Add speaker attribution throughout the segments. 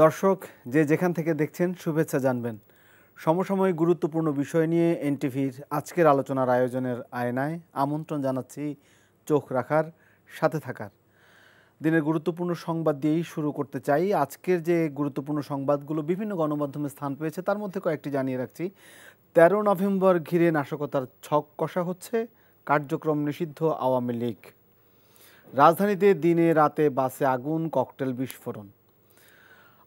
Speaker 1: দর্শক যে যেখান থেকে দেখছেন শুভেচ্ছা জানবেন। সমসাময়িক গুরুত্বপূর্ণ বিষয় নিয়ে এনটিভির আজকের আলোচনার আয়োজনের আয়নায় আমন্ত্রণ জানাচ্ছি চোখ রাখার, সাথে থাকার। দিনের গুরুত্বপূর্ণ সংবাদ দিয়েই শুরু করতে চাই। আজকের যে গুরুত্বপূর্ণ সংবাদগুলো বিভিন্ন গণমাধ্যমে স্থান পেয়েছে তার মধ্যে কয়েকটি জানিয়ে রাখছি। 13 নভেম্বর ঘিরে নাশকতার ছক কষা হচ্ছে, কার্যক্রম নিষিদ্ধ আওয়ামী লীগ। রাজধানীতে দিনে রাতে বাসে আগুন, ককটেল বিস্ফোরণ।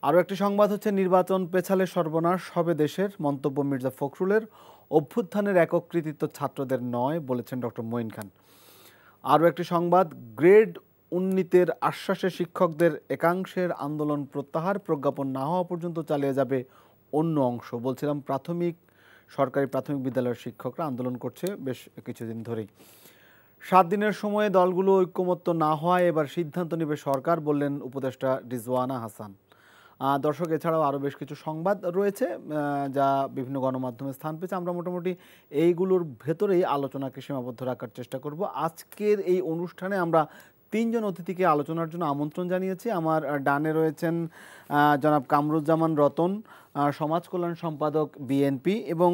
Speaker 1: আরও একটি সংবাদ হচ্ছে নির্বাচন পেছালে সর্বনাশ হবে দেশের, মন্তব্য মির্জা ফখরুলের। অভ্যুত্থানের একক কৃতিত্ব ছাত্রদের নয় বলেছেন ডক্টর মঈন খান। আরও একটি সংবাদ, গ্রেড উন্নীতের আশ্বাসে শিক্ষকদের একাংশের আন্দোলন প্রত্যাহার, প্রজ্ঞাপন না হওয়া পর্যন্ত চালিয়ে যাবে অন্য অংশ। বলছিলাম সরকারি প্রাথমিক বিদ্যালয়ের শিক্ষকরা আন্দোলন করছে বেশ কিছুদিন ধরেই। 7 দিনের সময়ে দলগুলো ঐক্যমত্য না হওয়ায় এবার সিদ্ধান্ত নেবে সরকার, বললেন উপদেষ্টা রিজওয়ানা হাসান। দর্শক, এছাড়াও আরও বেশ কিছু সংবাদ রয়েছে যা বিভিন্ন গণমাধ্যমে স্থান পেয়েছে। আমরা মোটামুটি এইগুলোর ভেতরেই আলোচনাকে সীমাবদ্ধ রাখার চেষ্টা করব। আজকের এই অনুষ্ঠানে আমরা 3 জন অতিথিকে আলোচনার জন্য আমন্ত্রণ জানিয়েছি। আমার ডানে রয়েছেন জনাব কামরুজ্জামান রতন, সমাজ কল্যাণ সম্পাদক বিএনপি, এবং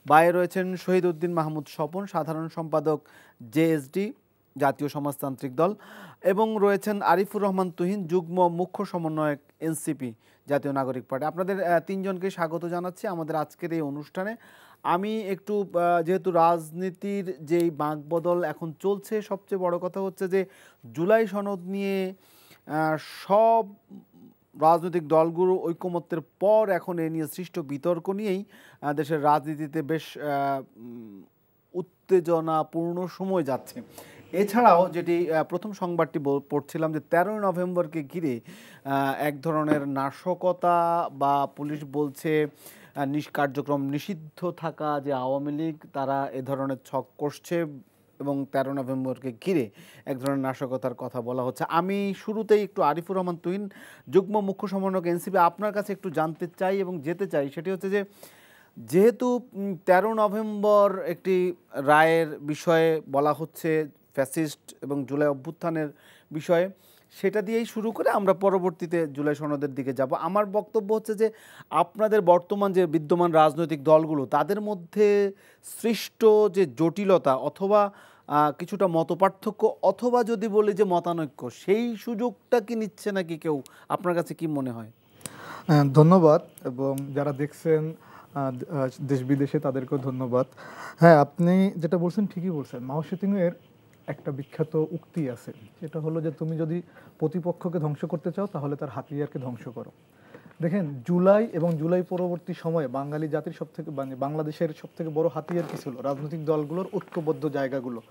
Speaker 1: বায়ে রয়েছেন শহীদ উদ্দিন মাহমুদ স্বপন, সাধারণ সম্পাদক জেএসডি জাতীয় সমাজতান্ত্রিক দল, এবং রয়েছেন আরিফুর রহমান তুহিন, যুগ্ম মুখ্য সমন্বয়ক এনসিপি জাতীয় নাগরিক পার্টি। আপনাদের 3 জনকে স্বাগত জানাচ্ছি আমাদের আজকের এই অনুষ্ঠানে। আমি একটু যেহেতু রাজনীতির যেই বাঁকবদল এখন চলছে, সবচেয়ে বড় কথা হচ্ছে যে জুলাই সনদ নিয়ে সব রাজনৈতিক দলগুলো ঐকমত্যের পর এখন এ নিয়ে সৃষ্ট বিতর্ক নিয়েই দেশের রাজনীতিতে বেশ উত্তেজনাপূর্ণ সময় যাচ্ছে। এছাড়াও যেটি প্রথম সংবাদটি পড়ছিলাম যে 13 নভেম্বরকে ঘিরে এক ধরনের নাশকতা, বা পুলিশ বলছে কার্যক্রম নিষিদ্ধ থাকা যে আওয়ামী লীগ তারা এ ধরনের ছক কষছে, এবং 13 নভেম্বরকে ঘিরে এক ধরনের নাশকতার কথা বলা হচ্ছে। আমি শুরুতেই একটু আরিফুর রহমান তুহিন, যুগ্ম মুখ্য সমন্বয়ক এনসিপি, আপনার কাছে একটু জানতে চাই এবং যেতে চাই, সেটি হচ্ছে যে যেহেতু 13 নভেম্বর একটি রায়ের বিষয়ে বলা হচ্ছে, ফ্যাসিস্ট এবং জুলাই অভ্যুত্থানের বিষয়ে, সেটা দিয়েই শুরু করে আমরা পরবর্তীতে জুলাই সনদের দিকে যাব। আমার বক্তব্য হচ্ছে যে আপনাদের বর্তমান যে বিদ্যমান রাজনৈতিক দলগুলো, তাদের মধ্যে সৃষ্ট যে জটিলতা অথবা কিছুটা মতপার্থক্য, অথবা যদি বলি যে মতানৈক্য, সেই সুযোগটা কি নিচ্ছে নাকি কেউ? আপনার কাছে কি মনে হয়?
Speaker 2: ধন্যবাদ, এবং যারা দেখছেন দেশ বিদেশে তাদেরকেও ধন্যবাদ। হ্যাঁ, আপনি যেটা বলছেন ঠিকই বলছেন। মাও সেতুংয়ের একটা বিখ্যাত উক্তি আছে, সেটা হলো যে তুমি যদি প্রতিপক্ষকে ধ্বংস করতে চাও তাহলে তার হাতিয়ারকে ধ্বংস করো। দেখেন, জুলাই এবং জুলাই পরবর্তী সময়ে বাঙালি জাতির সবথেকে মানে বাংলাদেশের সবথেকে বড় হাতিয়ার কি ছিল? রাজনৈতিক দলগুলোর ঐক্যবদ্ধ জায়গাগুলো।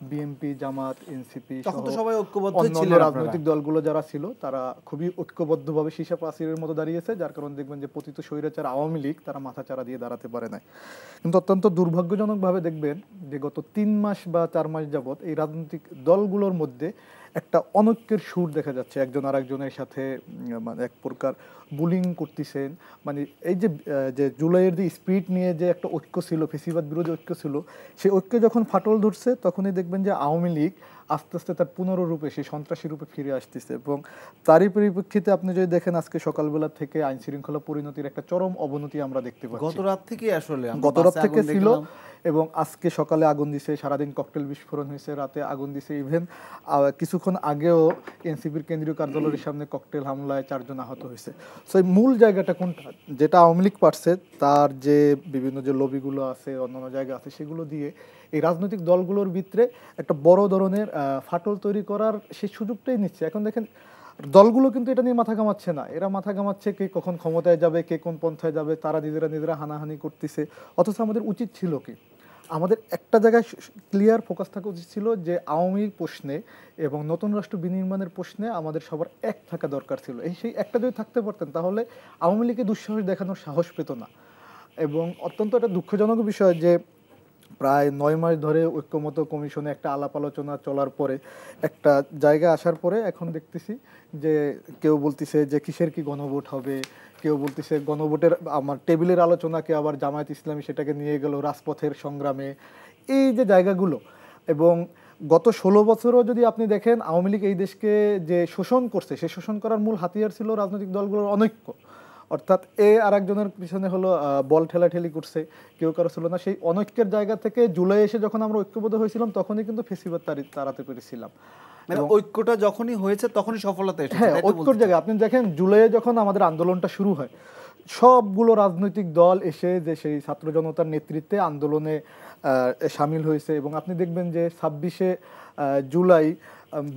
Speaker 2: বিএনপি, জামাত, এনসিপি অন্যান্য রাজনৈতিক দলগুলো যারা ছিল তারা খুবই ঐক্যবদ্ধভাবে সীসা প্রাচীরের মতো দাঁড়িয়েছে, যার কারণে দেখবেন যে পতিত স্বৈরাচার আওয়ামী লীগ তারা মাথাচাড়া দিয়ে দাঁড়াতে পারে নাই। কিন্তু অত্যন্ত দুর্ভাগ্যজনকভাবে দেখবেন যে গত 3 মাস বা 4 মাস যাবৎ এই রাজনৈতিক দলগুলোর মধ্যে একটা অনৈক্যের সুর দেখা যাচ্ছে। একজন আর একজনের সাথে মানে এক প্রকার বুলিং করতেছেন। মানে এই যে জুলাইয়ের যে স্পিরিট নিয়ে যে একটা ঐক্য ছিল, ফেসিবাদ বিরোধী ঐক্য ছিল, সেই ঐক্য যখন ফাটল ধরছে তখনই দেখবেন যে আওয়ামী লীগ আস্তে আস্তে তার পুনরূপে, সেই সন্ত্রাসী রূপে ফিরে আসতেছে। এবং তারই পরিপ্রেক্ষিতে আপনি যদি দেখেন, আজকে সকালবেলা থেকে আইন শৃঙ্খলা পরিণতির একটা চরম অবনতি আমরা দেখতে পাচ্ছি।
Speaker 1: গত রাত
Speaker 2: থেকে ছিল, এবং আজকে সকালে আগুন দিছে, সারাদিন ককটেল বিস্ফোরণ হয়েছে, রাতে আগুন দিছে। ইভেন কিছুক্ষণ আগেও এনসিপির কেন্দ্রীয় কার্যালয়ের সামনে ককটেল হামলায় 4 জন আহত হয়েছে। সো এই মূল জায়গাটা কোনটা? যেটা আওয়ামী লীগ পারছে, তার যে বিভিন্ন যে লবিগুলো আছে, অন্যান্য জায়গা আছে, সেগুলো দিয়ে এই রাজনৈতিক দলগুলোর ভিতরে একটা বড় ধরনের ফাটল তৈরি করার সেই সুযোগটাই নিচ্ছে। এখন দেখেন, দলগুলো কিন্তু এটা নিয়ে মাথা ঘামাচ্ছে না। এরা মাথা ঘামাচ্ছে কে কখন ক্ষমতায় যাবে, কে কোন পন্থায় যাবে, তারা নিজেরা হানাহানি করতেছে। অথচ আমাদের উচিত ছিল কি? আমাদের একটা জায়গায় ক্লিয়ার ফোকাস থাকা উচিত ছিল যে আওয়ামী প্রশ্নে এবং নতুন রাষ্ট্র বিনির্মাণের প্রশ্নে আমাদের সবার এক থাকা দরকার ছিল। সেই একটা যদি থাকতে পারতেন তাহলে আওয়ামী লীগকে দুঃসাহস দেখানোর সাহস পেত না। এবং অত্যন্ত একটা দুঃখজনক বিষয় যে প্রায় 9 মাস ধরে ঐক্যমত কমিশনে একটা আলাপ আলোচনা চলার পরে, একটা জায়গায় আসার পরে এখন দেখতেছি যে কেউ বলতেছে যে কিসের কি গণভোট হবে, কেউ বলতেছে গণভোটের আমার টেবিলের আলোচনাকে আবার জামায়াত ইসলামী সেটাকে নিয়ে গেল রাজপথের সংগ্রামে। এই যে জায়গাগুলো, এবং গত 16 বছরও যদি আপনি দেখেন আওয়ামী লীগ এই দেশকে যে শোষণ করছে, সেই শোষণ করার মূল হাতিয়ার ছিল রাজনৈতিক দলগুলোর অনৈক্য। অর্থাৎ আর একজনের পিছনে হলো বল ঠেলাঠেলি করছে, কেউ কারো ছিল না। সেই অনৈক্যের জায়গা থেকে জুলাই এসে যখন আমরা ঐক্যবদ্ধ হয়েছিলাম, তখনই কিন্তু ফেসিবাদ তাড়াতে পেরেছিলাম।
Speaker 1: মানে ঐক্যটা যখনই হয়েছে তখনই সফলতা এসেছে।
Speaker 2: হ্যাঁ, ঐক্যর জায়গায় আপনি দেখেন জুলাইয়ে যখন আমাদের আন্দোলনটা শুরু হয়, সবগুলো রাজনৈতিক দল এসে যে সেই ছাত্র জনতার নেতৃত্বে আন্দোলনে সামিল হয়েছে। এবং আপনি দেখবেন যে 26শে জুলাই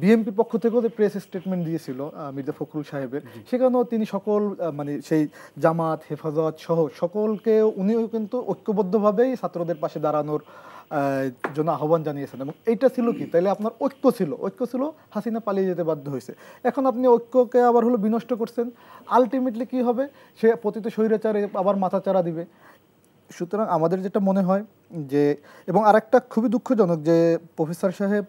Speaker 2: বিএনপির পক্ষ থেকেও যে প্রেস স্টেটমেন্ট দিয়েছিল মির্জা ফখরুল সাহেবের, সেখানেও তিনি সকল মানে সেই জামাত, হেফাজত সহ সকলকে উনিও কিন্তু ঐক্যবদ্ধভাবেই ছাত্রদের পাশে দাঁড়ানোর জন্য আহ্বান জানিয়েছেন। এবং এইটা ছিল কি, তাইলে আপনার ঐক্য ছিল হাসিনা পালিয়ে যেতে বাধ্য হয়েছে। এখন আপনি ঐক্যকে আবার হলো বিনষ্ট করছেন। আলটিমেটলি কি হবে, সে পতিত স্বৈরাচারে আবার মাথাচাড়া দিবে। সুতরাং আমাদের যেটা মনে হয় যে, এবং আরেকটা খুবই দুঃখজনক যে প্রফেসর সাহেব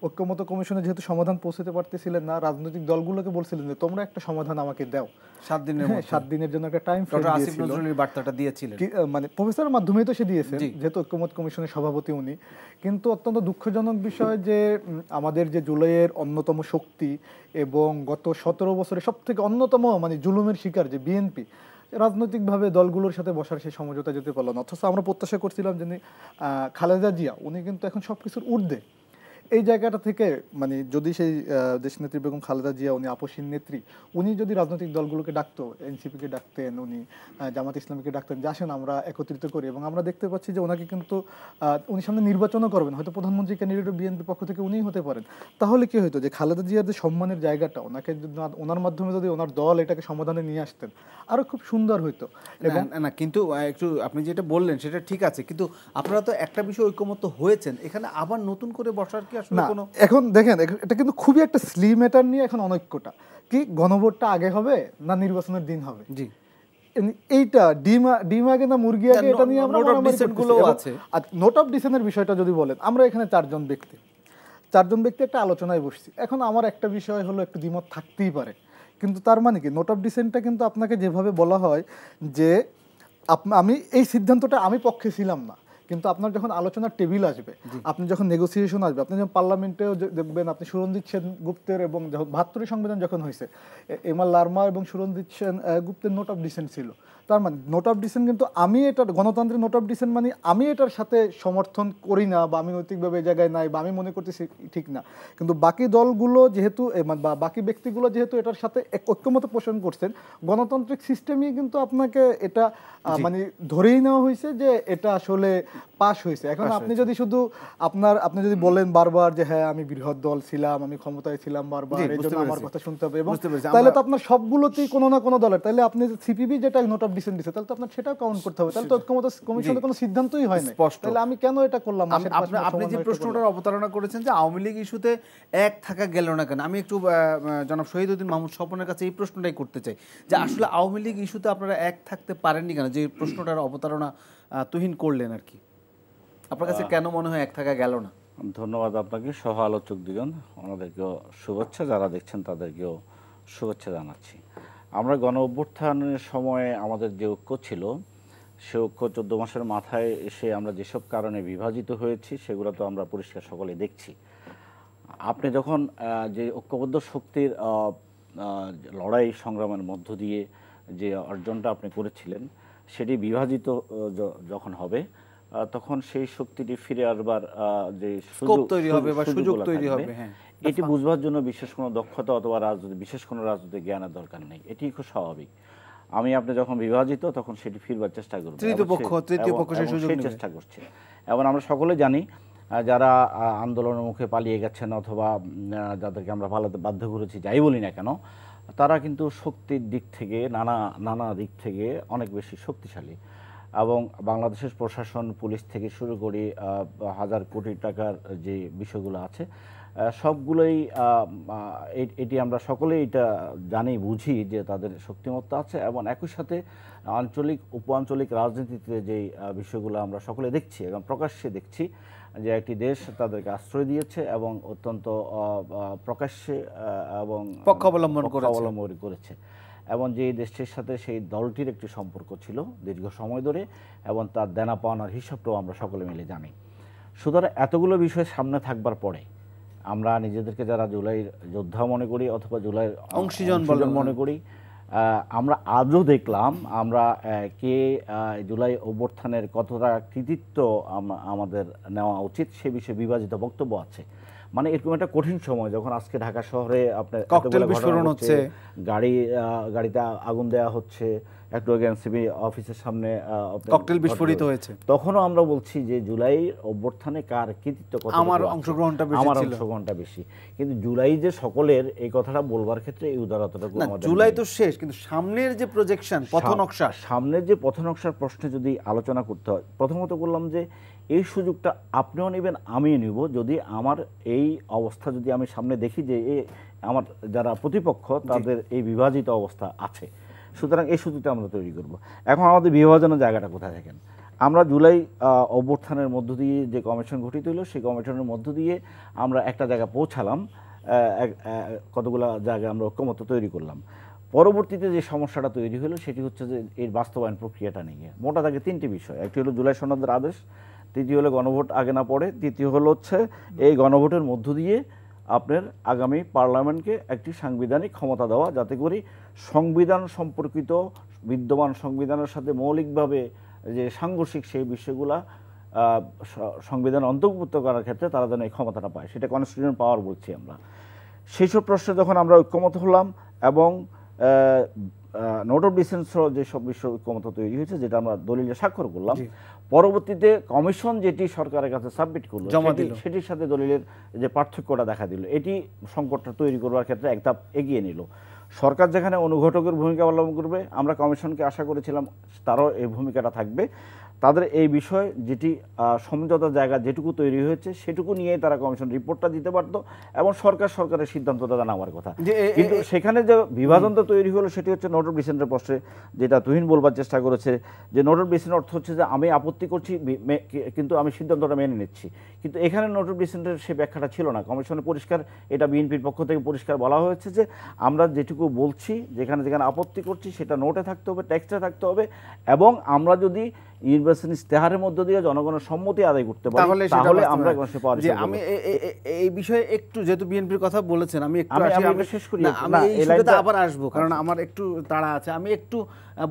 Speaker 2: ঐক্যমত কমিশনে যেহেতু সমাধান পৌঁছতে পারতেছিলেন না, রাজনৈতিক দলগুলোকে বলছিলেন যে তোমরা একটা সমাধান আমাকে দাও
Speaker 1: 7 দিনের মধ্যে।
Speaker 2: 7 দিনের জন্য একটা টাইম ফ্রেম
Speaker 1: ডক্টর আসিফ
Speaker 2: দিয়েছিল।
Speaker 1: নজরুলের বার্তাটা দিয়েছিলেন,
Speaker 2: মানে প্রফেসরের মাধ্যমেই তো সে দিয়েছেন, যেহেতু ঐক্যমত কমিশনের সভাপতি উনি। কিন্তু অত্যন্ত দুঃখজনক বিষয় যে আমাদের যে জুলাইয়ের অন্যতম শক্তি এবং গত 17 বছরে সব থেকে অন্যতম মানে জুলুমের শিকার যে বিএনপি, রাজনৈতিকভাবে দলগুলোর সাথে বসার সেই সমঝোতা যেতে পারলো না। অথচ আমরা প্রত্যাশা করছিলাম যে খালেদা জিয়া উনি কিন্তু এখন সব কিছুর ঊর্ধ্বে। এই জায়গাটা থেকে মানে যদি সেই দেশনেত্রী বেগম খালেদা জিয়া উনি আপসীন নেত্রী, উনি যদি রাজনৈতিক দলগুলোকে ডাকতো, এনসিপিকে ডাকতেন, উনি জামাত ইসলামীকে ডাকতেন, যে আসেন আমরা একত্রিত করি। এবং আমরা দেখতে পাচ্ছি যে ওনাকে কিন্তু উনি সামনে নির্বাচনও করবেন, হয়তো প্রধানমন্ত্রী ক্যান্ডিডেট বিএনপির পক্ষ থেকে উনিই হতে পারেন। তাহলে কি হতো যে খালেদা জিয়ার যে সম্মানের জায়গাটা, ওনাকে ওনার মাধ্যমে যদি ওনার দল এটাকে সমাধানে নিয়ে আসতেন, আরো খুব সুন্দর হইতো।
Speaker 1: এবং না কিন্তু একটু আপনি যেটা বললেন সেটা ঠিক আছে, কিন্তু আপনারা তো একটা বিষয় ঐক্যমত হয়েছেন, এখানে আবার নতুন করে বসার কি আসলে কোনো?
Speaker 2: এখন দেখেন এটা কিন্তু খুবই একটা স্লিম ম্যাটার নিয়ে এখন অনৈক্যটা কি, গণভোটটা আগে হবে না নির্বাচনের দিন হবে,
Speaker 1: জি
Speaker 2: এইটা ডিম আগে না মুরগি আগে, এটা নিয়ে আমরা নোট অফ ডিসেন্টের বিষয়টা যদি বলেন, আমরা এখানে চারজন ব্যক্তি একটা আলোচনায় বসছি। এখন আমার একটা বিষয় হলো একটু দ্বিমত থাকতেই পারে, কিন্তু তার মানে কি নোট অফ ডিসেন্টটা কিন্তু আপনাকে যেভাবে বলা হয় যে আমি এই সিদ্ধান্তটা আমি পক্ষে ছিলাম না, কিন্তু আপনার যখন আলোচনার টেবিল আসবে, আপনি যখন নেগোসিয়েশন আসবে, আপনি যখন পার্লামেন্টেও দেখবেন, আপনি সুরঞ্জিত সেন গুপ্তের এবং 72 সংবিধান যখন হয়েছে, এম আর লারমা এবং সুরঞ্জিত সেন গুপ্তের নোট অফ ডিসেন্ট ছিল। তার মানে নোট অফ ডিসেন্ট কিন্তু আমি এটার গণতন্ত্রের নোট অফ ডিসেন্ট মানে আমি এটার সাথে সমর্থন করি না, বা আমি নৈতিকভাবে এই জায়গায় নাই, বা আমি মনে করতেছি ঠিক না। কিন্তু বাকি দলগুলো যেহেতু বা বাকি ব্যক্তিগুলো যেহেতু এটার সাথে ঐক্যমত পোষণ করছেন, গণতান্ত্রিক সিস্টেমই কিন্তু আপনাকে এটা মানে ধরেই নেওয়া হয়েছে যে এটা আসলে পাস হয়েছে। এখন আপনি যদি শুধু আপনি যদি বলেন বারবার যে হ্যাঁ আমি বৃহৎ দল ছিলাম, আমি ক্ষমতায় ছিলাম বারবার, এই জন্য আমার কথা শুনতে হবে, এবং তাহলে তো আপনার সবগুলোতেই কোনো না কোনো দলের, তাহলে আপনি সিপিবি যেটা নোট অফ ডিসেন্ট দিচ্ছে, তাহলে তো আপনার সেটাও কাউন্ট করতে হবে, তাহলে তো ঐক্যমত কমিশনের কোনো সিদ্ধান্তই হয় না, তাহলে আমি কেন এটা করলাম?
Speaker 1: আপনি যে প্রশ্নটার অবতারণা করেছেন যে আওয়ামী লীগ ইস্যুতে এক থাকা গেল না কেন, আমি একটু জনাব শহীদউদ্দিন মাহমুদ স্বপনের কাছে এই প্রশ্নটাই করতে চাই যে আসলে আওয়ামী লীগ ইস্যুতে আপনারা এক থাকতে পারেননি কেন, যে প্রশ্নটার অবতারণা তুহিন করলেন আর কি, আপনার কাছে কেন মনে হয় এক থাকা গেল না?
Speaker 3: ধন্যবাদ আপনাকে, সহ আলোচক দুজন, ওনাদেরকেও শুভেচ্ছা, যারা দেখছেন তাদেরকেও শুভেচ্ছা জানাচ্ছি। আমরা গণ অভ্যুত্থানের সময় আমাদের যে ঐক্য ছিল, সে ঐক্য 14 মাসের মাথায় এসে আমরা যেসব কারণে বিভাজিত হয়েছি সেগুলো তো আমরা পরিষ্কার সকলে দেখছি। আপনি যখন যে ঐক্যবদ্ধ শক্তির লড়াই সংগ্রামের মধ্য দিয়ে যে অর্জনটা আপনি করেছিলেন, সেটি বিভাজিত যখন হবে, তখন সেই শক্তিটি ফিরে আসবার যে সুযোগ তৈরি হবে বা সুযোগ তৈরি হবে, এটি বুঝবার জন্য বিশেষ কোনো দক্ষতা অথবা বিশেষ কোনো রাজনৈতিক জ্ঞানের দরকার নেই, এটি খুব স্বাভাবিক। আপনি যখন বিভাজিত তখন সেটি ফিরবার চেষ্টা করবেন, তৃতীয় পক্ষ সেই চেষ্টা করছে। এবং আমরা সকলে জানি যারা আন্দোলনের মুখে পালিয়ে গেছেন অথবা যাদেরকে আমরা পালাতে বাধ্য করেছি, যাই বলি না কেন, তারা কিন্তু শক্তির দিক থেকে নানা দিক থেকে অনেক বেশি শক্তিশালী। এবং বাংলাদেশের প্রশাসন, পুলিশ থেকে শুরু করে হাজার কোটি টাকার যে বিষয়গুলো আছে, সবগুলোই এটি আমরা সকলেই এটা জানি, বুঝি যে তাদের শক্তিমত্তা আছে। এবং একই সাথে আঞ্চলিক উপ-আঞ্চলিক রাজনীতিতে যে বিষয়গুলো আমরা সকলে দেখছি এবং প্রকাশ্যে দেখছি, যে একটি দেশ তাদেরকে আশ্রয় দিয়েছে এবং অত্যন্ত প্রকাশ্যে এবং
Speaker 1: পক্ষ অবলম্বন
Speaker 3: করেছে, এবং যে দেশটির সাথে সেই দলটির একটি সম্পর্ক ছিল দীর্ঘ সময় ধরে, এবং তার দেনা পাওনার হিসাবটাও আমরা সকলে মিলে জানি। সুতরাং এতগুলো বিষয় সামনে থাকবার পরে আমরা নিজেদেরকে যারা জুলাইয়ের যোদ্ধা মনে করি অথবা জুলাইয়ের
Speaker 1: অংশীজন
Speaker 3: মনে করি, আমরা আজও দেখলাম আমরা কে জুলাই অভ্যুত্থানের কতটা কৃতিত্ব আমাদের নেওয়া উচিত সে বিষয়ে বিভাজিত বক্তব্য আছে। মানে এরকম একটা কঠিন সময় যখন আজকে ঢাকা শহরে আপনার
Speaker 1: ককটেল বিস্ফোরণ হচ্ছে,
Speaker 3: গাড়িতে আগুন দেওয়া হচ্ছে, একটু আগে এনসিবি অফিসের সামনে
Speaker 1: ককটেল বিস্ফোরিত হয়েছে,
Speaker 3: তখনও আমরা বলছি যে জুলাই অভ্যুত্থানে কার কৃতিত্ব কত,
Speaker 1: আমার অংশগ্রহণটা বেশি।
Speaker 3: কিন্তু জুলাই যে সকলের এই কথাটা বলবার ক্ষেত্রে এই উদারতাটুকু আমাদের
Speaker 1: জুলাই তো শেষ, কিন্তু সামনের যে প্রজেকশন পথনকশা,
Speaker 3: সামনের যে পথনকশার প্রশ্নে যদি আলোচনা করতে হয়, প্রথমত বললাম যে এই সুযোগটা আপনিও নেবেন আমিও নিব যদি আমার এই অবস্থা যদি আমি সামনে দেখি যে আমার যারা প্রতিপক্ষ তাদের এই বিভাজিত অবস্থা আছে, সুতরাং এই সুযোগটা আমরা তৈরি করব। এখন আমাদের বিভাজনের জায়গাটা কোথায় দেখেন, আমরা জুলাই অভ্যুত্থানের মধ্য দিয়ে যে কমিশন গঠিত হলো সেই কমিশনের মধ্য দিয়ে আমরা একটা জায়গা পৌঁছালাম, কতগুলো জায়গায় আমরা ঐক্যমত্য তৈরি করলাম। পরবর্তীতে যে সমস্যাটা তৈরি হলো সেটি হচ্ছে যে এর বাস্তবায়ন প্রক্রিয়াটা নিয়ে মোটা দাগে তিনটি বিষয়। একটি হলো জুলাই সনদের আদেশ, তৃতীয় হলো গণভোট আগে না পড়ে, তৃতীয় হলো হচ্ছে এই গণভোটের মধ্য দিয়ে আপনার আগামী পার্লামেন্টকে একটি সাংবিধানিক ক্ষমতা দেওয়া, যাতে করে সংবিধান সম্পর্কিত বিদ্যমান সংবিধানের সাথে মৌলিকভাবে যে সাংঘর্ষিক সেই বিষয়গুলা সংবিধান অন্তর্ভুক্ত করার ক্ষেত্রে তারা যেন এই ক্ষমতাটা পায়, সেটা কনস্টিটিউশনাল পাওয়ার বলছি আমরা। সেই সব প্রশ্নে যখন আমরা ঐক্যমত হলাম এবং নোট অফ ডিসেন্স যেসব বিষয় ঐক্যমত তৈরি হয়েছে যেটা আমরা দলিলে স্বাক্ষর করলাম, পরবর্তীতে কমিশন যেটি সরকারের কাছে সাবমিট করলো সেটির সাথে দলিলের যে পার্থক্যটা দেখা দিল, এটি সংকটটা তৈরি করবার ক্ষেত্রে এক ধাপ এগিয়ে নিল। সরকার যেখানে অনুঘটকের ভূমিকা অবলম্বন করবে, আমরা কমিশনকে আশা করেছিলাম তারও এই ভূমিকাটা থাকবে, তাদের এই বিষয় যেটি সমঝোতার জায়গা যেটুকু তৈরি হয়েছে সেটুকু নিয়ে তারা কমিশন রিপোর্টটা দিতে পারতো এবং সরকারের সিদ্ধান্তটা জানাবার কথা। কিন্তু সেখানে যে বিভাজনটা তৈরি হলো সেটি হচ্ছে নোট অফ ডিসেন্টের প্রশ্নে, যেটা তুহিন বলবার চেষ্টা করেছে যে নোট অফ ডিসেন্ট অর্থ হচ্ছে যে আমি আপত্তি করছি কিন্তু আমি সিদ্ধান্তটা মেনে নিচ্ছি, কিন্তু এখানে নোট অফ ডিসেন্টের সে ব্যাখ্যাটা ছিল না। কমিশনে পরিষ্কার এটা বিএনপির পক্ষ থেকে পরিষ্কার বলা হয়েছে যে আমরা যেটুকু বলছি যেখানে আপত্তি করছি সেটা নোটে থাকতে হবে, টেক্সটে থাকতে হবে, এবং আমরা যদি নির্বাচনী ইশতেহারের মধ্য দিয়ে জনগণের সম্মতি আদায় করতে পারি তাহলে আমরা
Speaker 1: আমি এই বিষয়ে একটু, যেহেতু বিএনপির কথা বলেছেন, আমি একটু
Speaker 3: শেষ করি,
Speaker 1: আবার আসবো কারণ আমার একটু তাড়া আছে। আমি একটু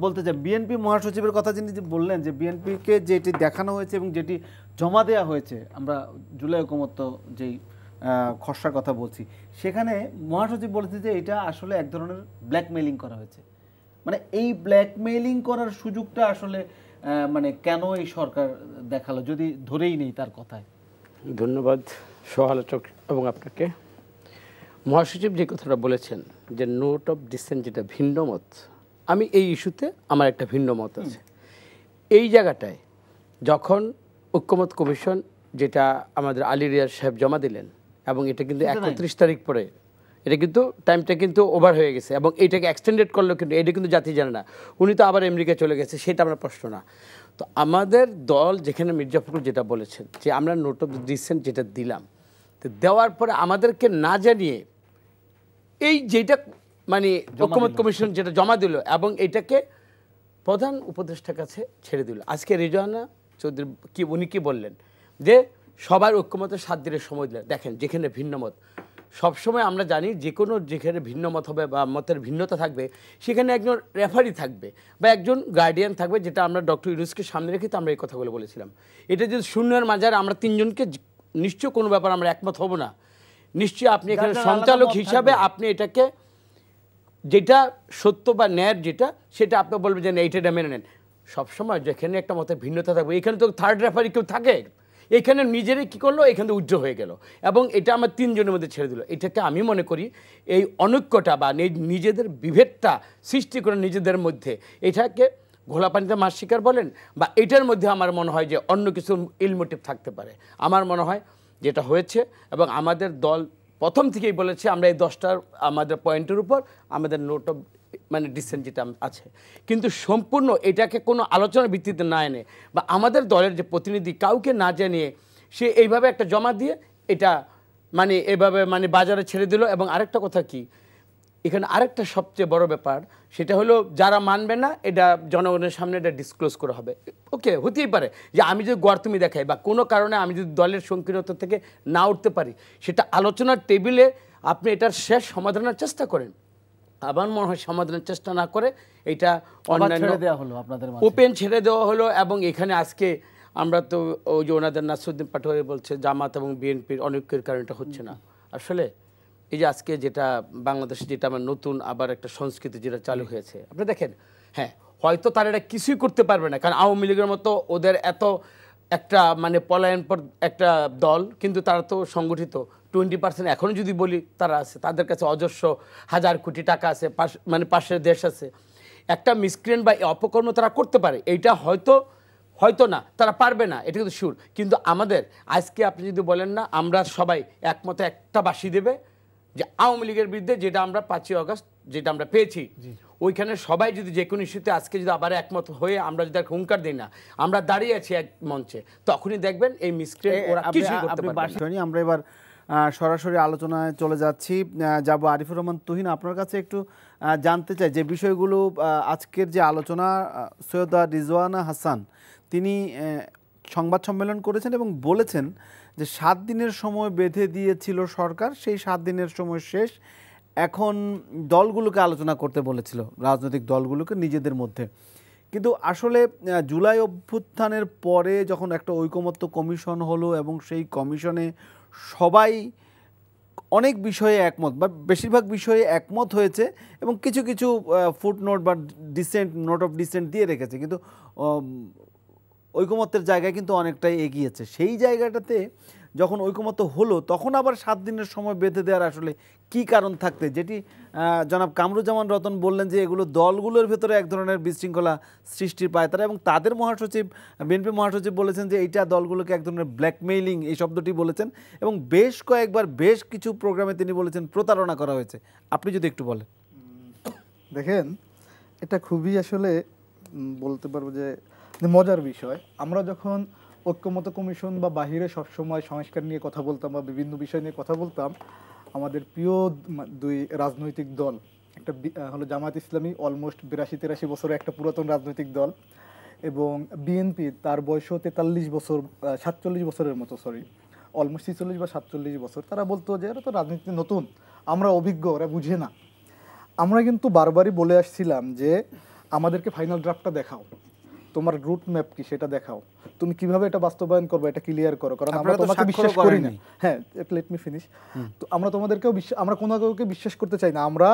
Speaker 1: বলতে চাই, বিএনপি মহাসচিবের কথা যিনি বললেন যে বিএনপিকে যেটি দেখানো হয়েছে এবং যেটি জমা দেওয়া হয়েছে, আমরা জুলাই ঐকমত্য যেই খসড়ার কথা বলছি, সেখানে মহাসচিব বলেছে যে এটা আসলে এক ধরনের ব্ল্যাকমেইলিং করা হয়েছে। মানে এই ব্ল্যাকমেইলিং করার সুযোগটা আসলে মানে কেন এই সরকার দেখালো, যদি ধরেই নেই তার কথায়?
Speaker 4: ধন্যবাদ সহ-আলোচক এবং আপনাকে। মহাসচিব যে কথাটা বলেছেন যে নোট অফ ডিসেন্ট যেটা ভিন্ন মত, আমি এই ইস্যুতে আমার একটা ভিন্ন মত আছে। এই জায়গাটায় যখন ঐক্যমত কমিশন যেটা আমাদের আলী রিয়াজ সাহেব জমা দিলেন, এবং এটা কিন্তু 31 তারিখ পরে, এটা কিন্তু টাইমটা কিন্তু ওভার হয়ে গেছে এবং এইটাকে এক্সটেন্ডেড করলো, কিন্তু এটা কিন্তু জাতি জানে না, উনি তো আবার আমেরিকা চলে গেছে, সেটা আমরা প্রশ্ন না। তো আমাদের দল যেখানে মির্জা ফখরুল যেটা বলেছেন যে আমরা নোট অফ ডিসেন্ট যেটা দিলাম, তো দেওয়ার পরে আমাদেরকে না জানিয়ে এই যেটা মানে ঐক্যমত কমিশন যেটা জমা দিল এবং এটাকে প্রধান উপদেষ্টার কাছে ছেড়ে দিল। আজকে রিজওয়ানা চৌধুরী উনি কি বললেন যে সবার ঐক্যমতের 7 দিনের সময় দিলেন। দেখেন, যেখানে ভিন্ন মত, সবসময় আমরা জানি যে কোনো যেখানে ভিন্ন মত হবে বা মতের ভিন্নতা থাকবে সেখানে একজন রেফারি থাকবে বা একজন গার্ডিয়ান থাকবে, যেটা আমরা ডক্টর ইউনূসকে সামনে রেখে তো আমরা এই কথাগুলো বলেছিলাম। এটা যদি শূন্যের মাঝারে আমরা 3 জনকে নিশ্চয় কোনো ব্যাপার আমরা একমত হব না, নিশ্চয়ই আপনি এখানে সঞ্চালক হিসাবে আপনি এটাকে যেটা সত্য বা ন্যায় যেটা সেটা আপনি বলবেন যে এইটা মেনে নেন। সবসময় যেখানে একটা মতের ভিন্নতা থাকবে, এখানে তো থার্ড রেফারি কেউ থাকে, এখানে নিজেরাই কী করলো, এখানে উজ্জ্ব হয়ে গেল এবং এটা আমার 3 জনের মধ্যে ছেড়ে দিল। এটাকে আমি মনে করি এই অনৈক্যটা বা নিজেদের বিভেদটা সৃষ্টি করে নিজেদের মধ্যে, এটাকে ঘোলা পানিতে মাছ শিকার বলেন বা এটার মধ্যে আমার মনে হয় যে অন্য কিছু ইলমোটিভ থাকতে পারে। আমার মনে হয় যেটা হয়েছে, এবং আমাদের দল প্রথম থেকেই বলেছে আমরা এই 10টার আমাদের পয়েন্টের উপর আমাদের নোট অফ মানে ডিসেন্ট যেটা আছে, কিন্তু সম্পূর্ণ এটাকে কোনো আলোচনার ভিত্তিতে না এনে বা আমাদের দলের যে প্রতিনিধি কাউকে না জানিয়ে সে এইভাবে একটা জমা দিয়ে এটা মানে এভাবে মানে বাজারে ছেড়ে দিল। এবং আরেকটা কথা কি, এখানে আরেকটা সবচেয়ে বড় ব্যাপার, সেটা হলো যারা মানবে না এটা জনগণের সামনে এটা ডিসক্লোজ করা হবে। ওকে, হতেই পারে যে আমি যদি গর্তমি দেখাই বা কোনো কারণে আমি যদি দলের সংকীর্ণতা থেকে না উঠতে পারি, সেটা আলোচনার টেবিলে আপনি এটার শেষ সমাধানের চেষ্টা করেন। আমার মনে হয় সমাধানের চেষ্টা না করে এটা অন্যান্য
Speaker 1: দেওয়া হলো আপনাদের মাঝে।
Speaker 4: ওপেন ছেড়ে দেওয়া হলো। এবং এখানে আজকে আমরা তো ওই যে ওনাদের নাসিরউদ্দিন পাটোয়ারি বলছে জামাত এবং বিএনপির অনৈক্যের কারণে এটা হচ্ছে না। আসলে এই যে আজকে যেটা বাংলাদেশে যেটা আমার নতুন আবার একটা সংস্কৃতি যেটা চালু হয়েছে, আপনি দেখেন, হ্যাঁ হয়তো তারা এটা কিছুই করতে পারবে না, কারণ আওয়ামী লীগের মতো ওদের এত একটা মানে পলায়নপর একটা দল, কিন্তু তারা তো সংগঠিত 20% এখনও যদি বলি তারা আছে, তাদের কাছে অজস্র হাজার কোটি টাকা আছে, মানে পাশের দেশ আছে। একটা মিসক্রিয়েন্ট বা অপকর্ম তারা করতে পারে, এইটা হয়তো না তারা পারবে না, এটা কিন্তু শিওর। কিন্তু আমাদের আজকে আপনি যদি বলেন না আমরা সবাই একমতে একটা বাসি দেবে যে আওয়ামী লীগের বিরুদ্ধে যেটা আমরা 5ই আগস্ট যেটা আমরা পেয়েছি, ওইখানে সবাই যদি যে কোনো ইস্যুতে আজকে যদি আবার একমত হয়ে আমরা যদি হুঙ্কার দিই না, আমরা দাঁড়িয়ে আছি এক মঞ্চে, তখনই দেখবেন এই মিসক্রিয়েন্ট ওরা কিছুই করতে পারবে না।
Speaker 1: আমরা এবার সরাসরি আলোচনায় চলে যাচ্ছি। যাব আরিফুর রহমান তুহিন, আপনার কাছে একটু জানতে চাই যে বিষয়গুলো আজকের যে আলোচনা, সৈয়দা রিজওয়ানা হাসান তিনি সংবাদ সম্মেলন করেছেন এবং বলেছেন যে 7 দিনের সময় বেঁধে দিয়েছিল সরকার, সেই 7 দিনের সময় শেষ, এখন দলগুলোকে আলোচনা করতে বলেছিল, রাজনৈতিক দলগুলোকে নিজেদের মধ্যে। কিন্তু আসলে জুলাই অভ্যুত্থানের পরে যখন একটা ঐকমত্য কমিশন হলো এবং সেই কমিশনে সবাই অনেক বিষয়ে একমত বা বেশিরভাগ বিষয়ে একমত হয়েছে এবং কিছু কিছু ফুটনোট বা নোট অফ ডিসেন্ট দিয়ে রেখেছে, কিন্তু ঐকমত্যের জায়গায় কিন্তু অনেকটাই এগিয়েছে। সেই জায়গাটাতে যখন ঐকমত্য হলো তখন আবার 7 দিনের সময় বেঁধে দেওয়ার আসলে কি কারণ থাকতে, যেটি জনাব কামরুজ্জামান রতন বললেন যে এগুলো দলগুলোর ভেতরে এক ধরনের বিশৃঙ্খলা সৃষ্টির পায়তারা, এবং তাদের মহাসচিব বিএনপি মহাসচিব বলেছেন যে এইটা দলগুলোকে এক ধরনের ব্ল্যাকমেইলিং, এই শব্দটি বলেছেন, এবং বেশ কয়েকবার বেশ কিছু প্রোগ্রামে তিনি বলেছেন প্রতারণা করা হয়েছে। আপনি যদি একটু বলেন।
Speaker 2: দেখেন, এটা খুবই আসলে বলতে পারবো যে মজার বিষয়। আমরা যখন ঐক্যমত্য কমিশন বা বাহিরে সবসময় সংস্কার নিয়ে কথা বলতাম বা বিভিন্ন বিষয় নিয়ে কথা বলতাম, আমাদের প্রিয় 2 রাজনৈতিক দল, একটা হলো জামায়াত ইসলামী, অলমোস্ট 82-83 বছরের একটা পুরাতন রাজনৈতিক দল, এবং বিএনপি তার বয়সও 43 বছর, 47 বছরের মতো, অলমোস্ট 46 বা 47 বছর। তারা বলতো যে এরা তো রাজনীতি নতুন, আমরা অভিজ্ঞ, ওরা বুঝে না। আমরা কিন্তু বারবারই বলে আসছিলাম যে আমাদেরকে ফাইনাল ড্রাফটটা দেখাও, তোমার রুট ম্যাপ কি সেটা দেখাও, তুমি কিভাবে এটা বাস্তবায়ন করবে এটা ক্লিয়ার করো, কারণ আমরা তোমাকে বিশ্বাস করি না। হ্যাঁ, লেট মি ফিনিশ। তো আমরা তোমাদেরকেও আমরা কোনো কাউকে বিশ্বাস করতে চাই না। আমরা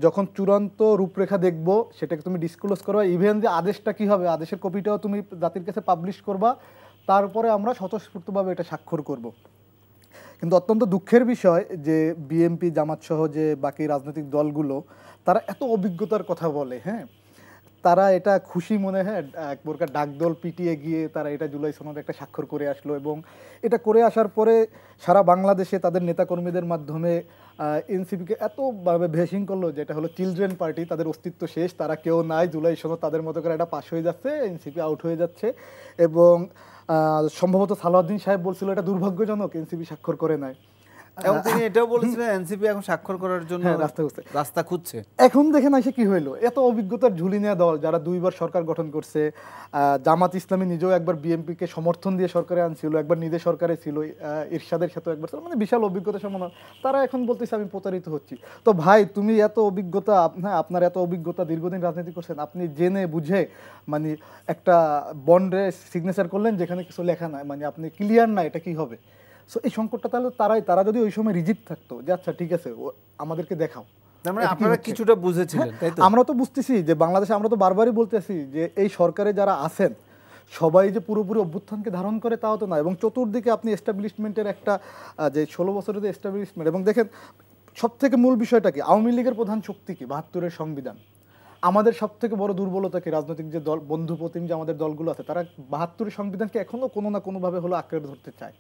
Speaker 2: যখন চূড়ান্ত রূপরেখা দেখব সেটাকে তুমি ডিসক্লোজ করবা, ইভেন যে আদেশটা কি হবে, আদেশের কপিটাও তুমি জাতির কাছে পাবলিশ করবা, তারপরে আমরা স্বতঃস্ফূর্তভাবে এটা স্বাক্ষর করব। কিন্তু অত্যন্ত দুঃখের বিষয় যে বিএনপি জামাত সহ যে বাকি রাজনৈতিক দলগুলো তারা এত অভিজ্ঞতার কথা বলে, হ্যাঁ, তারা এটা খুশি মনে হয় এক প্রকার ডাকদল পিটিয়ে গিয়ে তারা এটা জুলাই সনদে একটা স্বাক্ষর করে আসলো, এবং এটা করে আসার পরে সারা বাংলাদেশে তাদের নেতাকর্মীদের মাধ্যমে এনসিপিকে এতভাবে ভেসিং করলো যে এটা হলো চিলড্রেন পার্টি, তাদের অস্তিত্ব শেষ, তারা কেউ নাই, জুলাই সনদ তাদের মতো করে এটা পাশ হয়ে যাচ্ছে, এনসিপি আউট হয়ে যাচ্ছে। এবং সম্ভবত সালাউদ্দিন সাহেব বলছিল এটা দুর্ভাগ্যজনক এনসিপি স্বাক্ষর করে নাই,
Speaker 1: এবং তিনি এটাও বলেছিলেন এনসিপি এখন স্বাক্ষর করার জন্য রাস্তা খুঁজছে।
Speaker 2: এখন দেখেন এসে কি হইলো, এত অভিজ্ঞতার ঝুলি নেওয়া দল যারা 2বার সরকার গঠন করছে, জামাত ইসলামী নিজেও একবার বিএনপিকে সমর্থন দিয়ে সরকারে আনছিল, একবার নিজে সরকারে ছিল, ইরশাদের সাথে একবার, মানে বিশাল অভিজ্ঞতা সম্পন্ন, তারা এখন বলতেছে আমি প্রতারিত হচ্ছি। তো ভাই, তুমি এত অভিজ্ঞতা, হ্যাঁ আপনার এত অভিজ্ঞতা, দীর্ঘদিন রাজনীতি করছেন, আপনি জেনে বুঝে মানে একটা বন্ডে সিগনেচার করলেন যেখানে কিছু লেখা নাই, মানে আপনি ক্লিয়ার না এটা কি হবে। সো এই সংকটটা তাহলে তারা যদি ওই সময় রিজিট থাকতো যে আচ্ছা ঠিক আছে আমাদেরকে দেখাও,
Speaker 1: আপনারা কিছুটা বুঝেছিলেন, তাই তো?
Speaker 2: আমরা তো বুঝতেছি যে বাংলাদেশে, আমরা তো বারবারই বলতেছি যে এই সরকারে যারা আছেন সবাই যে পুরোপুরি অভ্যুত্থানকে ধারণ করে তাও তো না, এবং চতুর্দিকে আপনি এস্টাবলিশমেন্টের একটা যে 16 বছরের যে এস্টাবলিশমেন্ট, এবং দেখেন সব থেকে মূল বিষয়টা কি, আওয়ামী লীগের প্রধান শক্তি কি, 72-এর সংবিধান। আমাদের সব থেকে বড় দুর্বলতা কি, রাজনৈতিক যে দল বন্ধু প্রতিম যে আমাদের দলগুলো আছে, তারা 72-এর সংবিধানকে এখনো কোনো না কোনোভাবে হলো আঁকড়ে ধরতে চায়।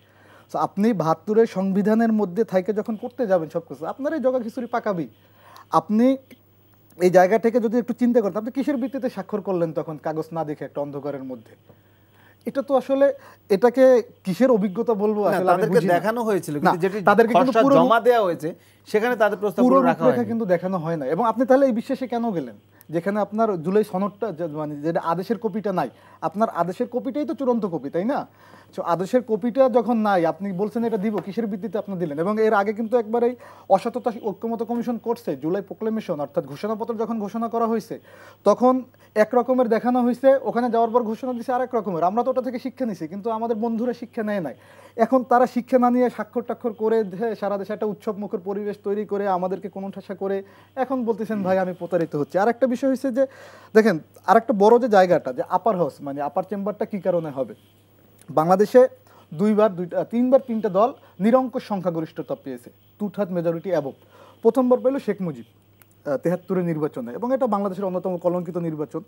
Speaker 2: তো আপনি 72-এর সংবিধানের মধ্যে থাইকে যখন করতে যাবেন সব কিছু, আপনার এই জগা খিচুড়ি পাকাবি। আপনি এই জায়গা থেকে যদি একটু চিন্তা করেন, আপনি কিসের ভিত্তিতে স্বাক্ষর করলেন তখন কাগজ না দেখে একটা অন্ধকারের মধ্যে? এটা তো আসলে এটাকে কিসের অভিজ্ঞতা বলবো
Speaker 1: না,
Speaker 2: আসলে আমি
Speaker 1: তাদেরকে
Speaker 2: বুঝি না।
Speaker 1: দেখানো হয়েছিল
Speaker 2: না,
Speaker 1: কিন্তু যেটি
Speaker 2: তাদেরকে কিন্তু
Speaker 1: খসড়া
Speaker 2: পুরো
Speaker 1: জমা দেওয়া হয়েছে সেখানে তাদের
Speaker 2: পুরো
Speaker 1: প্রস্তাবগুলো রাখা
Speaker 2: রূপরেখা
Speaker 1: হয়নি।
Speaker 2: কিন্তু দেখানো হয় না। এবং আপনি তাহলে এই বিশ্বাসে কেন গেলেন যেখানে আপনার জুলাই সনদটা মানে যেটা আদেশের কপিটা নাই? আপনার আদেশের কপিটাই তো চূড়ান্ত কপি, তাই না? তো আদেশের কপিটা যখন নাই, আপনি বলছেন এটা দিব, কিসের ভিত্তিতে আপনি দিলেন? এবং এর আগে কিন্তু একবারেই অসততা ঐক্যমত কমিশন করছে। জুলাই প্রোক্লেমেশন অর্থাৎ ঘোষণাপত্র যখন ঘোষণা করা হয়েছে তখন এক রকমের দেখানো হয়েছে, ওখানে যাওয়ার পর ঘোষণা দিয়েছে আরেক রকমের। আমরা তো ওটা থেকে শিক্ষা নিছি, কিন্তু আমাদের বন্ধুরা শিক্ষা নেয় নাই। এখন তারা শিক্ষা না নিয়ে স্বাক্ষর টাক্ষর করে সারা দেশে একটা উৎসব মুখর পরিবেশ তৈরি করে আমাদেরকে কোনো ঠাসা করে এখন বলতেছেন ভাই আমি প্রতারিত হচ্ছে। আর একটা বিষয় হচ্ছে যে দেখেন, আর একটা বড় যে জায়গাটা যে আপার হাউস মানে আপার চেম্বারটা কি কারণে হবে? বাংলাদেশে তিনবার তিনটা দল নিরঙ্কুশ সংখ্যাগরিষ্ঠতা পেয়েছে, 2/3 মেজরিটি অ্যাবভ। প্রথমবার পেল শেখ মুজিব 73-এর নির্বাচনে, এবং এটা বাংলাদেশের অন্যতম কলঙ্কিত নির্বাচন।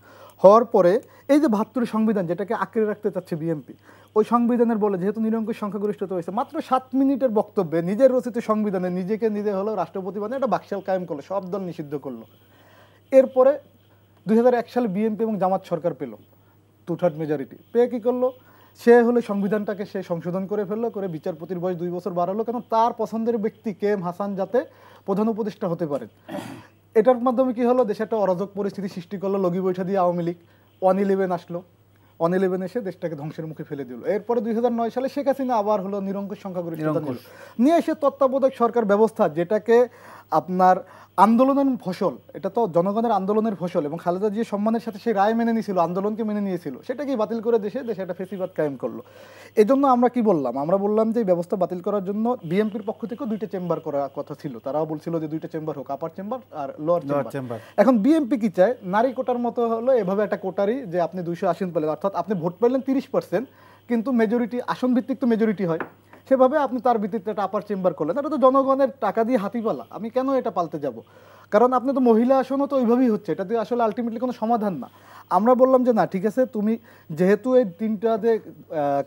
Speaker 2: হওয়ার পরে এই যে 72 সংবিধান যেটাকে আঁকড়ে রাখতে চাচ্ছে বিএনপি, ওই সংবিধানের বলে যেহেতু নিরঙ্কুশ সংখ্যাগরিষ্ঠতা হয়েছে, মাত্র 7 মিনিটের বক্তব্যে নিজের রচিত সংবিধানে নিজেকে নিজে হলো রাষ্ট্রপতি মানে একটা বাকশাল কায়েম করলো, সব দল নিষিদ্ধ করলো। এরপরে 2001 সালে বিএনপি এবং জামাত সরকার পেল 2/3 মেজরিটি পেয়ে কি করলো? সে হলে সংবিধানটাকে সে সংশোধন করে ফেললো, করে বিচারপতির বয়স 2 বছর বাড়ালো, কেন তার পছন্দের ব্যক্তি কে এম হাসান যাতে প্রধান উপদেষ্টা হতে পারেন। এটার মাধ্যমে কি হলো? দেশে একটা অরাজক পরিস্থিতি সৃষ্টি করলো, লগি বৈঠা দিয়ে আওয়ামী লীগ 111 আসলো, 111 এসে দেশটাকে ধ্বংসের মুখে ফেলে দিল। এরপরে 2009 সালে শেখ হাসিনা আবার হলো নিরঙ্কুশ সংখ্যাগরিষ্ঠতা নিয়ে এসে তত্ত্বাবধায়ক সরকার ব্যবস্থা, যেটাকে আপনার আন্দোলনের ফসল, এটা তো জনগণের আন্দোলনের ফসল, এবং খালেদা জিয়া সম্মানের সাথে সেই রায় মেনে নিয়েছিল, আন্দোলনকে মেনে নিয়েছিল, সেটাকেই বাতিল করে দেশে একটা ফেসিবাদ কায়েম করলো। এই জন্য আমরা কি বললাম? আমরা বললাম যে এই ব্যবস্থা বাতিল করার জন্য বিএনপির পক্ষ থেকেও 2টা চেম্বার করার কথা ছিল। তারাও বলছিল যে 2টা চেম্বার হোক, আপার চেম্বার আর লোয়ার চেম্বার। এখন বিএনপি কি চায়? নারী কোটার মতো হলো এভাবে একটা কোটারি, যে আপনি 200 আসন পেলেন, অর্থাৎ আপনি ভোট পেলেন 30%, কিন্তু মেজরিটি আসন ভিত্তিক তো মেজরিটি হয়, সেভাবে আপনি তার ভিত্তিতে একটা আপার চেম্বার করলেন। এটা তো জনগণের টাকা দিয়ে হাতিপালা, আমি কেন এটা পাল্টে যাব? কারণ আপনি তো মহিলা আসনও তো ওইভাবেই হচ্ছে, এটা দিয়ে আসলে আলটিমেটলি কোনো সমাধান না। আমরা বললাম যে না, ঠিক আছে, তুমি যেহেতু এই 3টা যে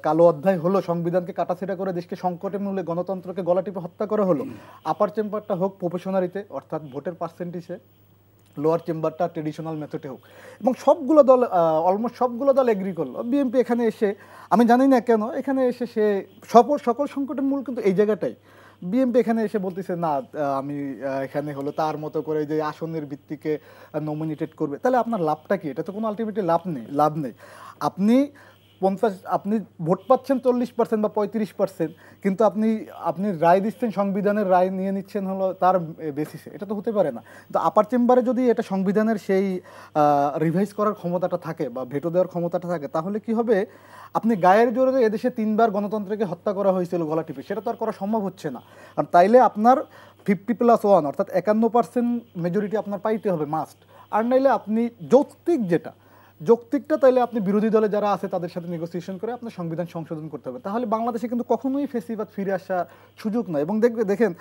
Speaker 2: কালো অধ্যায় হলো, সংবিধানকে কাটাছেঁড়া করে দেশকে সংকটের মূলে গণতন্ত্রকে গলা টিপে হত্যা করা হলো, আপার চেম্বারটা হোক প্রফেশনালিতে অর্থাৎ ভোটের পার্সেন্টেজে, লোয়ার চেম্বারটা ট্রেডিশনাল মেথডে হোক। এবং সবগুলো দল অলমোস্ট সবগুলো দল এগ্রি করলো। বিএনপি এখানে এসে, আমি জানি না কেন, এখানে এসে সে সকল সংকটের মূল কিন্তু এই জায়গাটাই। বিএনপি এখানে এসে বলতেছে না আমি এখানে হলো তার মতো করে যে আসনের ভিত্তিকে নমিনেটেড করবে। তাহলে আপনার লাভটা কি? এটা তো কোনো আলটিমেটলি লাভ নেই। আপনি ভোট পাচ্ছেন 40% বা 35%, কিন্তু আপনি রায় দিচ্ছেন, সংবিধানের রায় নিয়ে নিচ্ছেন হলো তার বেসিসে। এটা তো হতে পারে না। তো আপার চেম্বারে যদি এটা সংবিধানের সেই রিভাইজ করার ক্ষমতাটা থাকে বা ভেটো দেওয়ার ক্ষমতাটা থাকে, তাহলে কি হবে? আপনি গায়ের জোরে এদেশে 3বার গণতন্ত্রকে হত্যা করা হয়েছিল গলা টিপে, সেটা তো আর করা সম্ভব হচ্ছে না। আর তাইলে আপনার 50+1 অর্থাৎ 51% মেজরিটি আপনার পাইতে হবে মাস্ট। আর নাইলে আপনি যৌক্তিকটা তাইলে আপনি বিরোধী দলে যারা আছে তাদের সাথে নেগোসিয়েশন করে আপনার সংবিধান সংশোধন করতে হবে। তাহলে বাংলাদেশে কিন্তু কখনোই ফেসিবাদ ফিরে আসার সুযোগ নয়। এবং দেখেন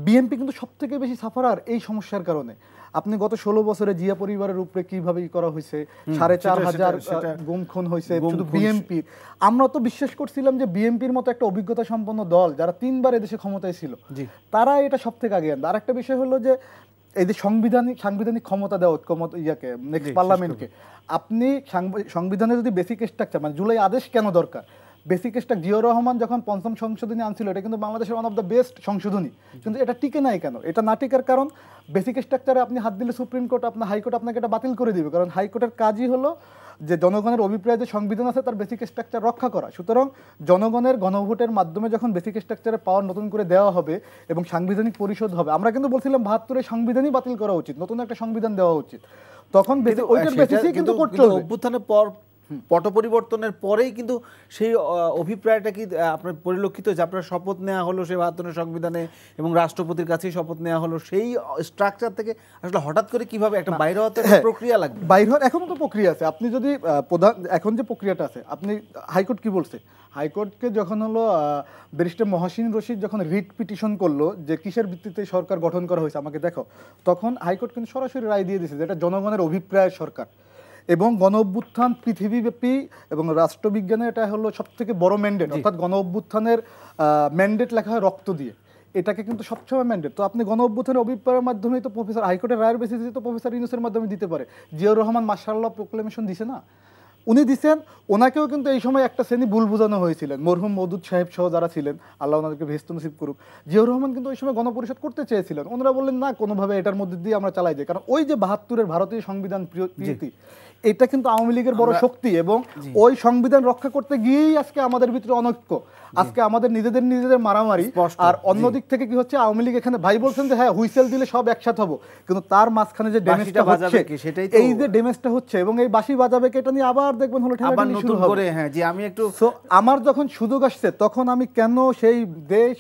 Speaker 2: বিএনপি কিন্তু সবথেকে বেশি সাফারার এই সমস্যার কারণে। আপনি গত 16 বছরে জিয়া পরিবারের উপরে কিভাবে করা হয়েছে, 4,500 গুম খুন হয়েছে শুধু বিএনপির। আমরা তো বিশ্বাস করছিলাম যে বিএনপির মতো একটা অভিজ্ঞতা সম্পন্ন দল যারা 3বার এদেশে ক্ষমতায় ছিল, তারা এটা সব থেকে আগে আনবে। আর একটা বিষয় হলো যে এই যে সাংবিধানিক ক্ষমতা দেওয়া ইয়াকে নেক্সট পার্লামেন্টকে, আপনি সংবিধানে যদি বেসিক স্ট্রাকচার মানে জুলাই আদেশ কেন দরকার? বেসিক স্ট্রাকচার জিয়াউর রহমান যখন 5ম সংশোধনী আনছিল, এটা কিন্তু বাংলাদেশের ওয়ান অফ দ্য বেস্ট সংশোধনী, কিন্তু এটা টিকে নাই কেন? এটা না টিকার কারণ বেসিক স্ট্রাকচারে আপনি হাত দিলে সুপ্রিম কোর্ট হাইকোর্ট আপনাকে এটা বাতিল করে দিবে। কারণ হাইকোর্টের কাজই হলো যে জনগণের অভিপ্রায় যে সংবিধান আছে তার বেসিক স্ট্রাকচার রক্ষা করা। সুতরাং জনগণের গণভোটের মাধ্যমে যখন বেসিক স্ট্রাকচারের পাওয়ার নতুন করে দেওয়া হবে এবং সাংবিধানিক পরিষদ হবে, আমরা কিন্তু বলছিলাম 72-এর সংবিধানই বাতিল করা উচিত, নতুন একটা সংবিধান দেওয়া উচিত। তখন ওইটার বেসিসেই কিন্তু করতে হবে।
Speaker 1: অভ্যুত্থানের পর পট পরিবর্তনের পরেই কিন্তু সেই অভিপ্রায়টা কি আপনার পরিলক্ষিত হয়েছে? আপনার শপথ নেওয়া হলো সেই 72 সংবিধানে এবং রাষ্ট্রপতির কাছেই শপথ নেওয়া হলো, সেই স্ট্রাকচার থেকে আসলে হঠাৎ করে কিভাবে একটা বাইরে হওয়ার প্রক্রিয়া লাগবে?
Speaker 2: বাইরে হওয়ার এখনো তো প্রক্রিয়া আছে। আপনি যদি এখন যে প্রক্রিয়াটা আছে, আপনি হাইকোর্ট কি বলছে? হাইকোর্টকে যখন হলো ব্যারিস্টার মহাসিন রশিদ যখন রিট পিটিশন করলো যে কিসের ভিত্তিতে সরকার গঠন করা হয়েছে আমাকে দেখো, তখন হাইকোর্ট কিন্তু সরাসরি রায় দিয়ে দিয়েছে যে এটা জনগণের অভিপ্রায় সরকার। এবং গণ অভ্যুত্থান পৃথিবীব্যাপী এবং রাষ্ট্রবিজ্ঞানে এটা হলো সবথেকে বড় ম্যান্ডেট, অর্থাৎ গণ অভ্যুত্থানের ম্যান্ডেট লেখা হয় রক্ত দিয়ে, এটাকে কিন্তু সবসময় ম্যান্ডেট। তো আপনি গণ অভ্যুত্থানের অভিপ্রায়ের মাধ্যমেই তো হাইকোর্টের রায়ের বেসিসে তো প্রফেসর ইউনূসের মাধ্যমে দিতে পারে। জিয়াউর রহমান মাশাআল্লাহ প্রোক্লেমেশন দিছে না, উনি দিচ্ছেন, ওনাকেও কিন্তু এই সময় একটা শ্রেণী ভুল বোঝানো হয়েছিলেন, মরহুম মওদুদ সাহেব সহ যারা ছিলেন, আল্লাহ ওনাদেরকে ভেস্ত নসিব করুক। জিয়াউর রহমান কিন্তু ওই সময় গণপরিষদ করতে চেয়েছিলেন, ওনারা বললেন না, কোনোভাবে এটার মধ্যে দিয়ে আমরা চালাই যাই, কারণ ওই যে ৭২-এর ভারতীয় সংবিধান প্রীতি, এটা কিন্তু আওয়ামী লীগের বড় শক্তি, এবং ওই সংবিধান রক্ষা করতে গিয়েই আজকে আমাদের ভিতরে অনৈক্য, আজকে আমাদের নিজেদের মারামারি। আর অন্য দিক থেকে কি হচ্ছে, আওয়ামী লীগ এখানে ভাই বলছেন যে হ্যাঁ হুইসেল দিলে সব একসাথে হবো, কিন্তু তার মাঝখানে যে ড্যামেজটা হচ্ছে, এই যে ড্যামেজটা হচ্ছে, এবং এই বাঁশি বাজাবে এটা নিয়ে আবার দেখবেন হলো ঠেলাঠেলি শুরু হবে।
Speaker 1: হ্যাঁ জি, আমি একটু
Speaker 2: আমার যখন সুযোগ আসছে তখন আমি কেন সেই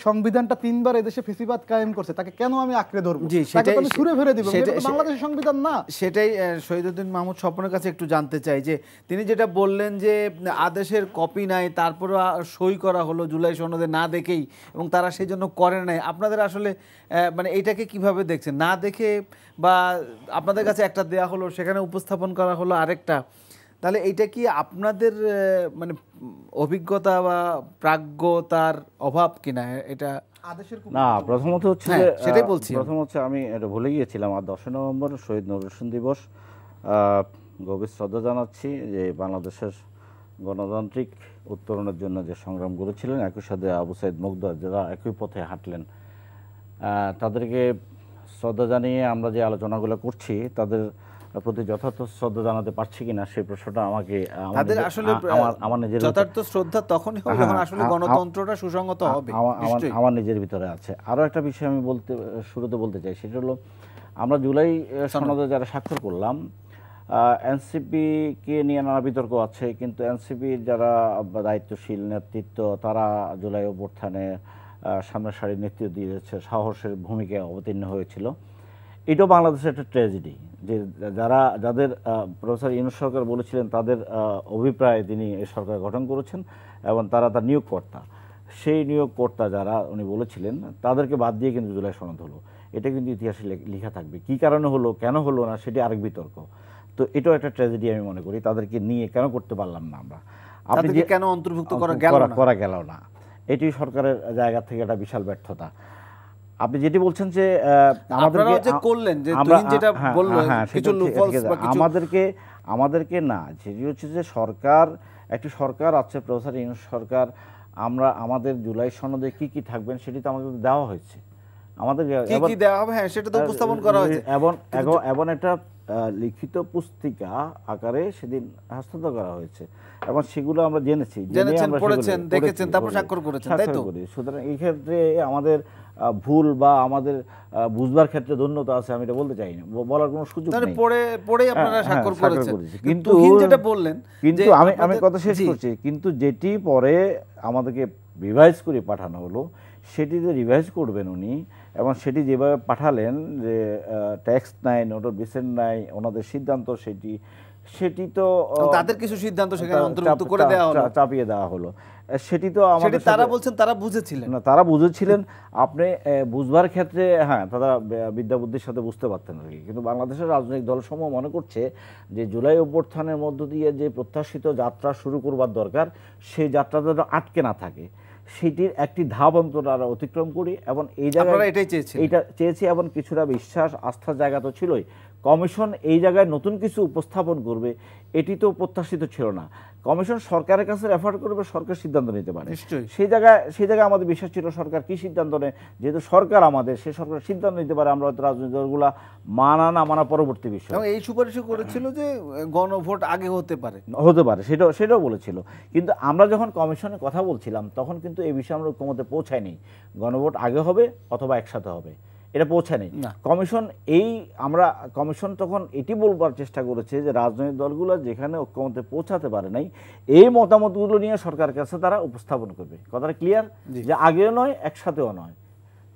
Speaker 2: সংবিধানটা ৩ বার এদেশে ফেসিবাদ কায়েম করছে তাকে কেন আমি আঁকড়ে ধরবো, তাকে তো আমি ছুঁড়ে ফেলে দিব, এটা তো বাংলাদেশের সংবিধান না।
Speaker 1: সেটাই শহীদুদ্দিন মাহমুদ স্বপনের কাছে একটু জানতে চাই যে তিনি যেটা বললেন যে আদেশের কপি নাই, তারপরে সই করা হলো জুলাই সনদে না দেখেই, এবং তারা সেই জন্য করে নাই। আপনাদের আসলে মানে এইটাকে কিভাবে দেখছেন? না দেখে, বা আপনাদের কাছে একটা দেয়া হলো, সেখানে উপস্থাপন করা হলো আরেকটা, তাহলে এইটা কি আপনাদের মানে অভিজ্ঞতা বা প্রাজ্ঞতার অভাব কিনা? এটা
Speaker 3: না, প্রথমত হচ্ছে
Speaker 1: সেটাই বলছি।
Speaker 3: প্রথম হচ্ছে আমি এটা ভুলে গিয়েছিলাম, আর 10 নভেম্বর শহীদ নজরুল হোসেন দিবস, গভীর শ্রদ্ধা জানাচ্ছি যে বাংলাদেশের গণতান্ত্রিক উত্তরণের জন্য যে সংগ্রাম করেছিলেন, একই সাথে আবু সাইদ মুগ্ধা যারা একই পথে হাঁটলেন, তাদেরকে শ্রদ্ধা জানিয়ে আমরা যে আলোচনাগুলো করছি তাদের প্রতি যথার্থ শ্রদ্ধা জানাতে পারছি কিনা সেই প্রশ্নটা আমাকে
Speaker 1: তাদের আসলে
Speaker 3: আমার নিজের
Speaker 1: যথার্থ শ্রদ্ধা তখনই হবে যখন আসলে গণতন্ত্রটা সুসংগত হবে।
Speaker 3: আমার নিজের ভিতরে আছে। আরও একটা বিষয় আমি শুরুতে বলতে চাই, সেটা হলো আমরা জুলাই সনদে যারা স্বাক্ষর করলাম, এনসিপিকে নিয়ে নানা বিতর্ক আছে, কিন্তু এনসিপির যারা দায়িত্বশীল নেতৃত্ব তারা জুলাই অভ্যুত্থানে সামনের সারির নেতৃত্ব দিয়েছে, সাহসের ভূমিকায় অবতীর্ণ হয়েছিল। এটাও বাংলাদেশের একটা ট্র্যাজেডি যে যাদের প্রফেসর ইউনূস সরকার বলেছিলেন তাদের অভিপ্রায়ে তিনি এই সরকার গঠন করেছেন এবং তারা তার নিয়োগকর্তা, সেই নিয়োগকর্তা যারা উনি বলেছিলেন তাদেরকে বাদ দিয়ে কিন্তু জুলাই সনদ হলো। এটা কিন্তু ইতিহাসে লেখা থাকবে, কী কারণে হলো, কেন হলো না, সেটি আরেক বিতর্ক। তো এটাও একটা ট্র্যাজেডি আমি মনে করি, তাদেরকে নিয়ে কেন করতে পারলাম না আমরা,
Speaker 1: আপনি যে কেন অন্তর্ভুক্ত করা
Speaker 3: গেল না, এটি সরকারের জায়গা থেকে একটা বিশাল ব্যর্থতা। আপনি যেটি বলছেন যে আমাদেরকে না, যেটি হচ্ছে যে একটি সরকার আছে, প্রফেসর ইউনূস সরকার, আমাদের জুলাই সনদে কি কি থাকবেন সেটি তো আমাদের দেওয়া হয়েছে, আমাদের
Speaker 1: কি দেওয়া হবে হ্যাঁ সেটা তো উপস্থাপন করা হয়েছে,
Speaker 3: এবং একটা লিখিত পুস্তিকা আকারে সেদিন হস্তান্তর করা হয়েছে, এবং সেগুলো আমরা
Speaker 1: জেনেছেন, পড়েছেন, দেখেছেন, তারপর স্বাক্ষর করেছেন, তাই তো?
Speaker 3: সুতরাং এই ক্ষেত্রে আমাদের ভুল বা আমাদের বুঝবার ক্ষেত্রে ধন্যতা আছে, আমি এটা বলতে চাই না, বলার কোনো সুযোগ নেই।
Speaker 1: পড়েই আপনারা স্বাক্ষর করেছেন,
Speaker 3: কিন্তু
Speaker 1: যেটা বললেন,
Speaker 3: কিন্তু আমি কথা শেষ করছি, কিন্তু যেটি পরে আমাদেরকে রিভাইজ করে পাঠানো হলো সেটি যে রিভাইজ করবেন উনি, এবং সেটি যেভাবে পাঠালেন যে ট্যাক্স নাই, নোট অফ ডিসেন্ট নাই, ওনাদের সিদ্ধান্ত সেটি তো
Speaker 1: তাদের কিছু সিদ্ধান্ত সেখানে অন্তর্ভুক্ত করে দেওয়া হলো,
Speaker 3: চাপিয়ে দেওয়া হলো, সেটি তো আমাদের
Speaker 1: তারা বলছেন তারা বুঝেছিলেন
Speaker 3: না, তারা বুঝেছিলেন। আপনি বুঝবার ক্ষেত্রে হ্যাঁ তারা বিদ্যা বুদ্ধির সাথে বুঝতে পারতেন আর কি, কিন্তু বাংলাদেশের রাজনৈতিক দলসমূহ মনে করছে যে জুলাই অভ্যুত্থানের মধ্য দিয়ে যে প্রত্যাশিত যাত্রা শুরু করবার দরকার, সেই যাত্রাটা যেন আটকে না থাকে, সেটির একটি ধাপ অন্তর আমরা অতিক্রম করি, এবং এই জায়গায় এটা চেয়েছি, এবং কিছুটা বিশ্বাস আস্থার জায়গা তো ছিলই। কমিশন এই জায়গায় নতুন কিছু উপস্থাপন করবে এটি তো প্রত্যাশিত ছিল না। কমিশন সরকারের কাছে রেফার করবে, সরকার সিদ্ধান্ত নিতে পারে, সেই জায়গায় আমাদের বিশ্বাস ছিল সরকার কি সিদ্ধান্ত নেয়, যেহেতু সরকার আমাদের, সে সরকার সিদ্ধান্ত নিতে পারে, আমরা হয়তো রাজনৈতিক দলগুলা মানা না মানা পরবর্তী বিষয়।
Speaker 1: এই সুপারিশও করেছিল যে গণভোট আগে হতে পারে,
Speaker 3: সেটাও বলেছিল, কিন্তু আমরা যখন কমিশনের কথা বলছিলাম তখন কিন্তু এই বিষয়ে আমরা ঐক্যমতে পৌঁছাইনি, গণভোট আগে হবে অথবা একসাথে হবে, এটা পৌঁছায়নি কমিশন তখন এটি বলবার চেষ্টা করেছে যে রাজনৈতিক দলগুলো যেখানে ঐক্যমতে পৌঁছাতে পারে নাই, এই মতামতগুলো নিয়ে সরকারের কাছে তারা উপস্থাপন করবে। কথাটা ক্লিয়ার, যে আগেও নয় একসাথেও নয়,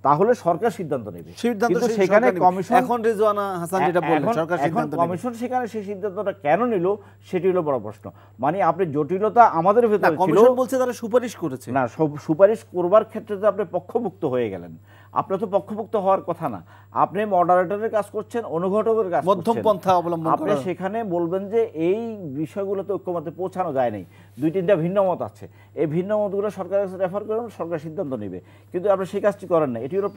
Speaker 3: তাহলে সরকার সিদ্ধান্ত নেবে। কিন্তু সেখানে কমিশন,
Speaker 1: এখন রেজওয়ানা হাসান যেটা বললেন, সরকার সিদ্ধান্ত নেবে,
Speaker 3: কমিশন সেখানে সেই সিদ্ধান্তটা কেন নিল সেটি হলো বড় প্রশ্ন। মানে আপনি জটিলতা আমাদের ভেতরে ছিল,
Speaker 1: কমিশন বলছে তারা সুপারিশ করেছে,
Speaker 3: না সুপারিশ করবার ক্ষেত্রে তো আপনি পক্ষভুক্ত হয়ে গেলেন, আপনার তো পক্ষভুক্ত হওয়ার কথা না, আপনি মডারেটরের কাজ করছেন, অনুঘটকের কাজ
Speaker 1: মধ্যম
Speaker 3: করছেন।
Speaker 1: পন্থা অবলম্বন
Speaker 3: আপনি সেখানে বলবেন যে এই বিষয়গুলোতে ঐক্যমতে পৌঁছানো যায় নাই, 2-3টা ভিন্ন মত আছে, এই ভিন্ন মতগুলো সরকারের কাছে রেফার করুন, সরকার সিদ্ধান্ত নেবে। কিন্তু আপনি সেই কাজটি করেন না। এটি হলো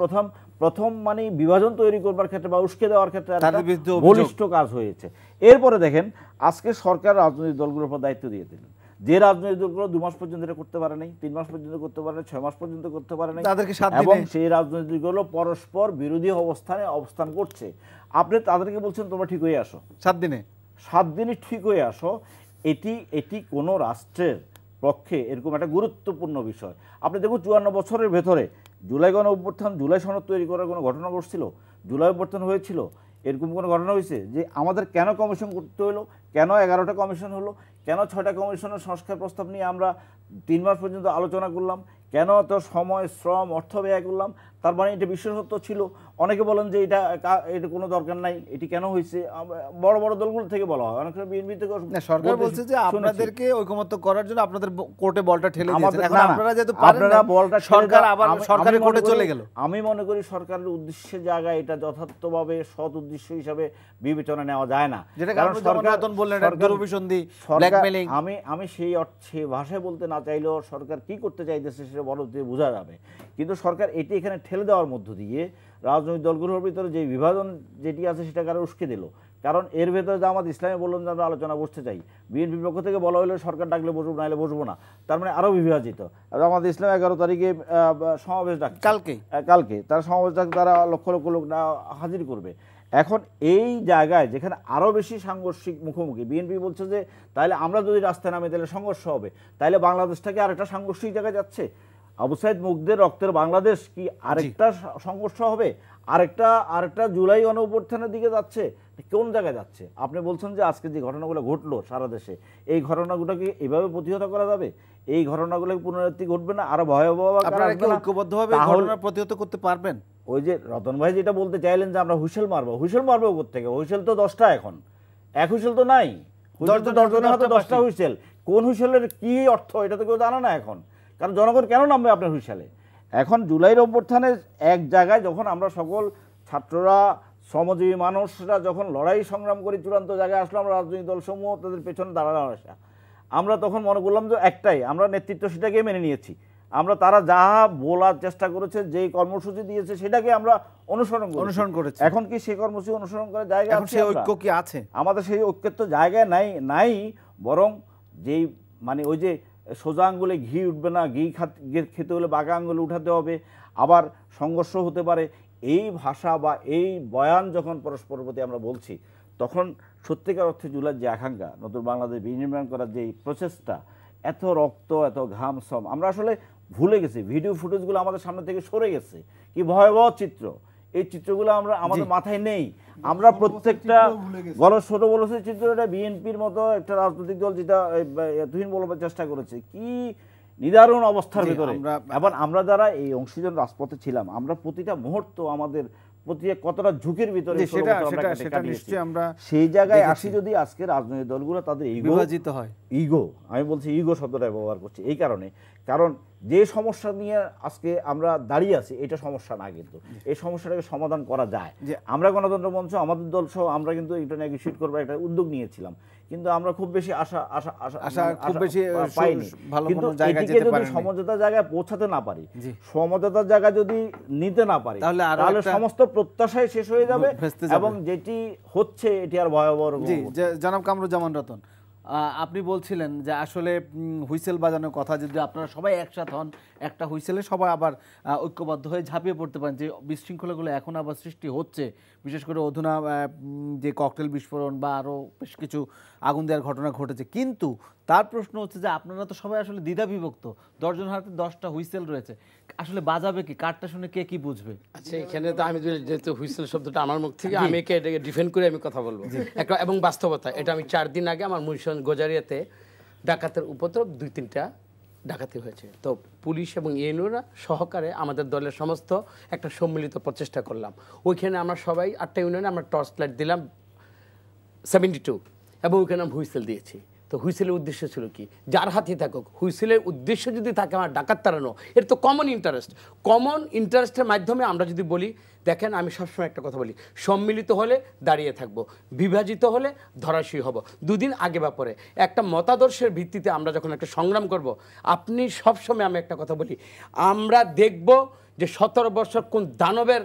Speaker 3: প্রথম মানে বিভাজন তৈরি করবার ক্ষেত্রে বা উস্কে দেওয়ার ক্ষেত্রে একটা বলিষ্ঠ কাজ হয়েছে। এরপরে দেখেন আজকে সরকার রাজনৈতিক দলগুলোর উপর দায়িত্ব দিয়ে দিলেন, যে রাজনৈতিক দলগুলো 2 মাস পর্যন্ত এটা করতে পারে নাই, 3 মাস পর্যন্ত করতে পারে নাই, 6 মাস পর্যন্ত করতে পারে নাই, এবং সেই রাজনৈতিক দলগুলো পরস্পর বিরোধী অবস্থান করছে। আপনি তাদেরকে বলছেন তোমরা ঠিক হয়ে আসো, 7 দিনে ঠিক হয়ে আসো। এটি কোনো রাষ্ট্রের পক্ষে এরকম একটা গুরুত্বপূর্ণ বিষয়। আপনি দেখুন 54 বছরের ভেতরে জুলাই গণ অভ্যুত্থান, জুলাই সনদ তৈরি করার কোনো ঘটনা ঘটছিল? জুলাই অভ্যুত্থান হয়েছিল, এরকম কোনো ঘটনা হয়েছে যে আমাদের কেন কমিশন করতে হলো, কেন 11টা কমিশন হলো, কেন 6টা কমিশনের সংস্কার প্রস্তাব নিয়ে আমরা 3 মাস পর্যন্ত আলোচনা করলাম, কেন এত সময়, শ্রম, অর্থ ব্যয় করলাম? তার মানে এটা বিশেষত্ব ছিল। অনেকে বলেন যে এটা কোনো দরকার নাই, এটি কেন হয়েছে? বড় বড় দলগুলো থেকে বলা হয়, অনেক সময় বিএনপি থেকে
Speaker 1: সরকার বলছে যে আপনাদেরকে ঐকমত্য করার জন্য আপনাদের কোর্টে বলটা ঠেলে দিয়েছেন, এখন আপনারা যেহেতু পারেন না, বলটা সরকার আবার সরকারের কোর্টে চলে গেল।
Speaker 3: আমি মনে করি সরকারের উদ্দেশ্যের জায়গায় এটা যথার্থভাবে সৎ উদ্দেশ্য হিসাবে বিবেচনা নেওয়া যায় না, কারণ সরকার বললেন দুরভিসন্ধি, ব্ল্যাকমেইলিং। আমি সেই অর্থে ভাষায় বলতে না চাইলেও সরকার কি করতে চাইতেছে সেটা বড় দিয়ে বোঝা যাবে। কিন্তু সরকার এটি এখানে ঠেলে দেওয়ার মধ্য দিয়ে রাজনৈতিক দলগুলোর ভিতরে যে বিভাজন যেটি আছে সেটাকে আরো উস্কে দিল। কারণ এর ভেতরে জামাত ইসলামী বললেন যে আমরা আলোচনা বসতে চাই, বিএনপির পক্ষ থেকে বলা হলো সরকার ডাকলে বসবো, নাহলে বসবো না। তার মানে আরো বিভাজিত। জামাত ইসলাম 11 তারিখে সমাবেশ ডাক, কালকে তারা সমাবেশ ডাক, তারা লক্ষ লক্ষ লোক হাজির করবে। এখন এই জায়গায় যেখানে আরো বেশি সাংঘর্ষিক মুখোমুখি, বিএনপি বলছে যে তাহলে আমরা যদি রাস্তায় নামি তাহলে সংঘর্ষ হবে, তাহলে বাংলাদেশটাকে আরেকটা সাংঘর্ষিক জায়গায় যাচ্ছে। আবু সাইদ মুগ্ধের রক্তের বাংলাদেশ কি আরেকটা সংঘর্ষ হবে, আরেকটা জুলাই গণঅভ্যুত্থানের দিকে যাচ্ছে? কোন জায়গায় যাচ্ছে? আপনি বলছেন যে আজকে যে ঘটনাগুলো ঘটলো সারা দেশে, এই ঘটনাগুলোকে এভাবে প্রতিহত করা যাবে? এই ঘটনাগুলো পুনরাবৃত্তি ঘটবে না? আরো ভয়াবহ
Speaker 1: ঐক্যবদ্ধভাবে ঘটনা প্রতিহত করতে পারবেন?
Speaker 3: ওই যে রতন ভাই যেটা বলতে চাইলেন যে আমরা হুইসেল মারবো কোত্থেকে? হুইসেল তো 10টা, এখন এক হুইসেল তো নাই, 10 জনের হাতে 10টা হুইসেল। কোন হুইসেলের কি অর্থ এটা তো কেউ জানে না এখন, কারণ জনগণ কেন নামবে আপনার হুইসেলে? এখন জুলাইয়ের অভ্যুত্থানের এক জায়গায় যখন আমরা সকল ছাত্ররা, শ্রমজীবী মানুষরা যখন লড়াই সংগ্রাম করে চূড়ান্ত জায়গায় আসলো, আমরা রাজনৈতিক দলসমূহ তাদের পেছনে দাঁড়ানো আসা, আমরা তখন মনে করলাম যে একটাই, আমরা নেতৃত্ব সেটাকে মেনে নিয়েছি, আমরা তারা যা বলার চেষ্টা করেছে, যে কর্মসূচি দিয়েছে সেটাকে আমরা অনুসরণ করেছি। এখন কি সেই কর্মসূচি অনুসরণ করার জায়গা আছে?
Speaker 1: ঐক্য কি আছে আমাদের?
Speaker 3: সেই ঐক্যের তো জায়গায় নাই। বরং যেই মানে ওই যে সোজা আঙ্গুলে ঘি উঠবে না, ঘি খেতে হলে বাঁকা আঙ্গুলে উঠাতে হবে, আবার সংঘর্ষ হতে পারে, এই ভাষা বা এই বয়ান যখন পরস্পরের প্রতি আমরা বলছি, তখন সত্যিকার অর্থে জুলাইয়ের যে আকাঙ্ক্ষা, নতুন বাংলাদেশ বিনির্মাণ করার যে প্রচেষ্টা, এত রক্ত, এত ঘাম, শ্রম, আমরা আসলে ভুলে গেছি। ভিডিও ফুটেজগুলো আমাদের সামনে থেকে সরে গেছে। কি ভয়াবহ চিত্র! এই চিত্রগুলো আমাদের মাথায় নেই। আমরা প্রত্যেকটা ছোট বড় চিত্রটা বিএনপির মতো একটা রাজনৈতিক দল যেটা তুহিন বলবার চেষ্টা করেছে, কি নিদারুণ অবস্থার ভিতরে। এবং আমরা যারা এই অংশীজন রাজপথে ছিলাম, আমরা প্রতিটা মুহূর্ত আমাদের প্রতি কতটা ঝুঁকির ভিতরে, সেই জায়গায় আসি যদি আজকে রাজনৈতিক দলগুলো তাদের বিভাজিত হয়। আমি বলছি ইগো শব্দটা ব্যবহার করছি এই কারণে, কারণ যে সমস্যা নিয়ে আজকে আমরা দাঁড়িয়ে আছি এটা সমস্যা না, কিন্তু এই সমস্যাটাকে সমাধান করা যায়। আমরা গণতন্ত্র মঞ্চ, আমাদের দল সহ আমরা কিন্তু এটা নেগোশিয়েট করবার একটা উদ্যোগ নিয়েছিলাম, কিন্তু আমরা খুব বেশি আশা পাইনি। কিন্তু এদিকে যদি সমঝোতার জায়গায় পৌঁছাতে না পারি, সমঝোতার জায়গায় যদি নিতে না পারি, তাহলে সমস্ত প্রত্যাশাই শেষ হয়ে যাবে এবং যেটি হচ্ছে এটি আর ভয়াবহ।
Speaker 1: জনাব কামরুজ্জামান রতন, আপনি বলছিলেন যে আসলে হুইসেল বাজানোর কথা, যদি আপনারা সবাই একসাথে হন, একটা হুইসেলে সবাই আবার ঐক্যবদ্ধ হয়ে ঝাঁপিয়ে পড়তে পারেন। যে বিশৃঙ্খলাগুলো এখন আবার সৃষ্টি হচ্ছে, বিশেষ করে অধুনা যে ককটেল বিস্ফোরণ বা আরও বেশ কিছু আগুন দেওয়ার ঘটনা ঘটেছে, কিন্তু তার প্রশ্ন হচ্ছে যে আপনারা তো সবাই আসলে দ্বিধা বিভক্ত, 10 জন হাতে 10টা হুইসেল রয়েছে, আসলে বাজাবে কি, কারটা শুনে কে কি বুঝবে?
Speaker 4: আচ্ছা, এখানে তো আমি যেহেতু হুইসেল শব্দটা আমার মুখ থেকে, আমি এটাকে ডিফেন্ড করে আমি কথা বলবো একটা, এবং বাস্তবতা এটা। আমি 4 দিন আগে আমার মুন্সিগঞ্জ গোজারিয়াতে ডাকাতের উপদ্রব 2-3টা ডাকাতি হয়েছে, তো পুলিশ এবং ইউনিয়নরা সহকারে আমাদের দলের সমস্ত একটা সম্মিলিত প্রচেষ্টা করলাম। ওইখানে আমরা সবাই 8টা ইউনিয়নে আমরা টর্চ লাইট দিলাম 72, এবং ওইখানে আমরা হুইসেল দিয়েছি। তো হুইসেলের উদ্দেশ্য ছিল কি? যার হাতে থাকুক, হুইসেলের উদ্দেশ্য যদি থাকে আমার ডাকাত তাড়ানো, এটা তো কমন ইন্টারেস্ট। কমন ইন্টারেস্টের মাধ্যমে আমরা যদি বলি, দেখেন আমি সবসময় একটা কথা বলি, সম্মিলিত হলে দাঁড়িয়ে থাকবো, বিভাজিত হলে ধরাশয়ী হব। দুদিন আগে বা পরে একটা মতাদর্শের ভিত্তিতে আমরা যখন একটা সংগ্রাম করব, আপনি সবসময়, আমি একটা কথা বলি, আমরা দেখব যে 17 বছর কোন দানবের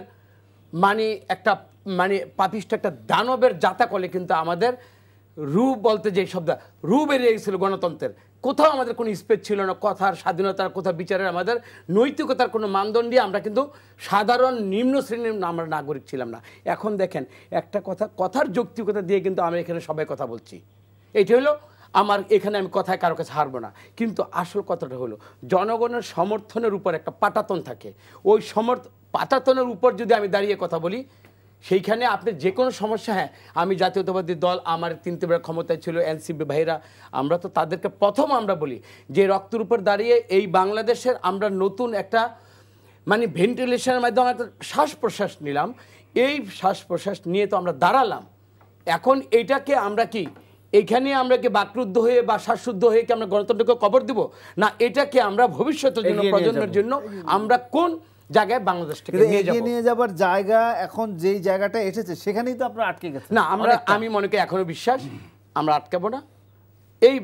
Speaker 4: একটা পাপিষ্ঠ একটা দানবের জাতাকলে কিন্তু আমাদের রূপ বলতে যে শব্দ রূ বেরিয়ে গেছিল গণতন্ত্রের, কোথাও আমাদের কোনো স্পেস ছিল না, কথার স্বাধীনতার, কোথাও বিচারের, আমাদের নৈতিকতার কোনো মানদণ্ডে আমরা কিন্তু সাধারণ নিম্ন শ্রেণীর আমরা নাগরিক ছিলাম না। এখন দেখেন একটা কথার যৌক্তিকতা দিয়ে কিন্তু আমরা এখানে সবাই কথা বলছি, এইটা হলো আমার, এখানে আমি কথায় কারো কাছে হারবো না। কিন্তু আসল কথাটা হলো জনগণের সমর্থনের উপর একটা পাটাতন থাকে, ওই পাটাতনের উপর যদি আমি দাঁড়িয়ে কথা বলি, সেইখানে আপনি যে কোনো সমস্যা, হ্যাঁ আমি জাতীয়তাবাদী দল, আমার 3বার ক্ষমতায় ছিল এনসিপি ভাইরা, আমরা তো তাদেরকে প্রথম আমরা বলি যে রক্তের উপর দাঁড়িয়ে এই বাংলাদেশের আমরা নতুন একটা ভেন্টিলেশনের মাধ্যমে একটা শ্বাস প্রশ্বাস নিলাম, এই শ্বাস প্রশ্বাস নিয়ে তো আমরা দাঁড়ালাম। এখন এইটাকে আমরা কি এইখানে আমরা কি বাকরুদ্ধ হয়ে বা শ্বাসরুদ্ধ হয়ে কি আমরা গণতন্ত্রকে কবর দিব না? এটাকে আমরা ভবিষ্যতের জন্য, প্রজন্মের জন্য আমরা কোন জায়গায় বাংলাদেশটাকে
Speaker 1: নিয়ে যাবার জায়গা, এখন যেই জায়গাটা এসেছে সেখানেই তো আপনারা আটকে গেছেন
Speaker 4: না। আমি মনে করি এখনো বিশ্বাস আমরা আটকাবো না এই,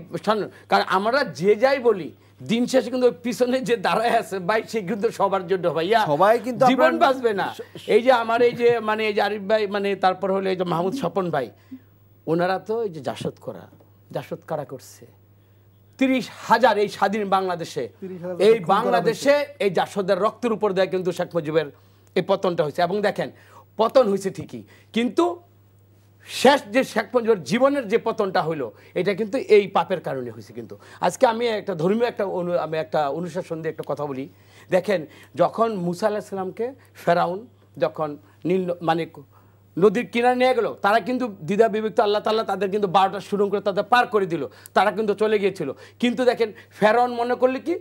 Speaker 4: কারণ আমরা যে যাই বলি দিন শেষে কিন্তু পিছনে যে দাঁড়ায় আছে ভাই, সে কিন্তু সবার জন্য ভাইয়া
Speaker 1: সবাই কিন্তু
Speaker 4: জীবন বাঁচবে না। এই যে আমার এই যে এই যে আরিফ ভাই, তারপর হলো এই যে মাহমুদ স্বপন ভাই, ওনারা তো এই যে জাসদ কারা করছে 30,000 এই স্বাধীন বাংলাদেশে, এই বাংলাদেশে এই জাসদের রক্তের উপর দেয় কিন্তু শেখ মুজিবের এই পতনটা হয়েছে। এবং দেখেন পতন হয়েছে ঠিকই, কিন্তু শেষ যে শেখ মুজিবের জীবনের যে পতনটা হইলো, এটা কিন্তু এই পাপের কারণে হয়েছে। কিন্তু আজকে আমি একটা ধর্মীয় একটা অনুশাসন দিয়ে একটা কথা বলি। দেখেন যখন মুসা আলাইহিস সালামকে ফেরাউন যখন নদীর কিনারে নিয়ে গেল, তারা কিন্তু দ্বিধা বিভক্ত, আল্লাহ তাআলা তাদের কিন্তু 12টা সুড়ঙ্গ করে তাদের পার করে দিল, তারা কিন্তু চলে গিয়েছিল। কিন্তু দেখেন ফেরাউন মনে করলে কি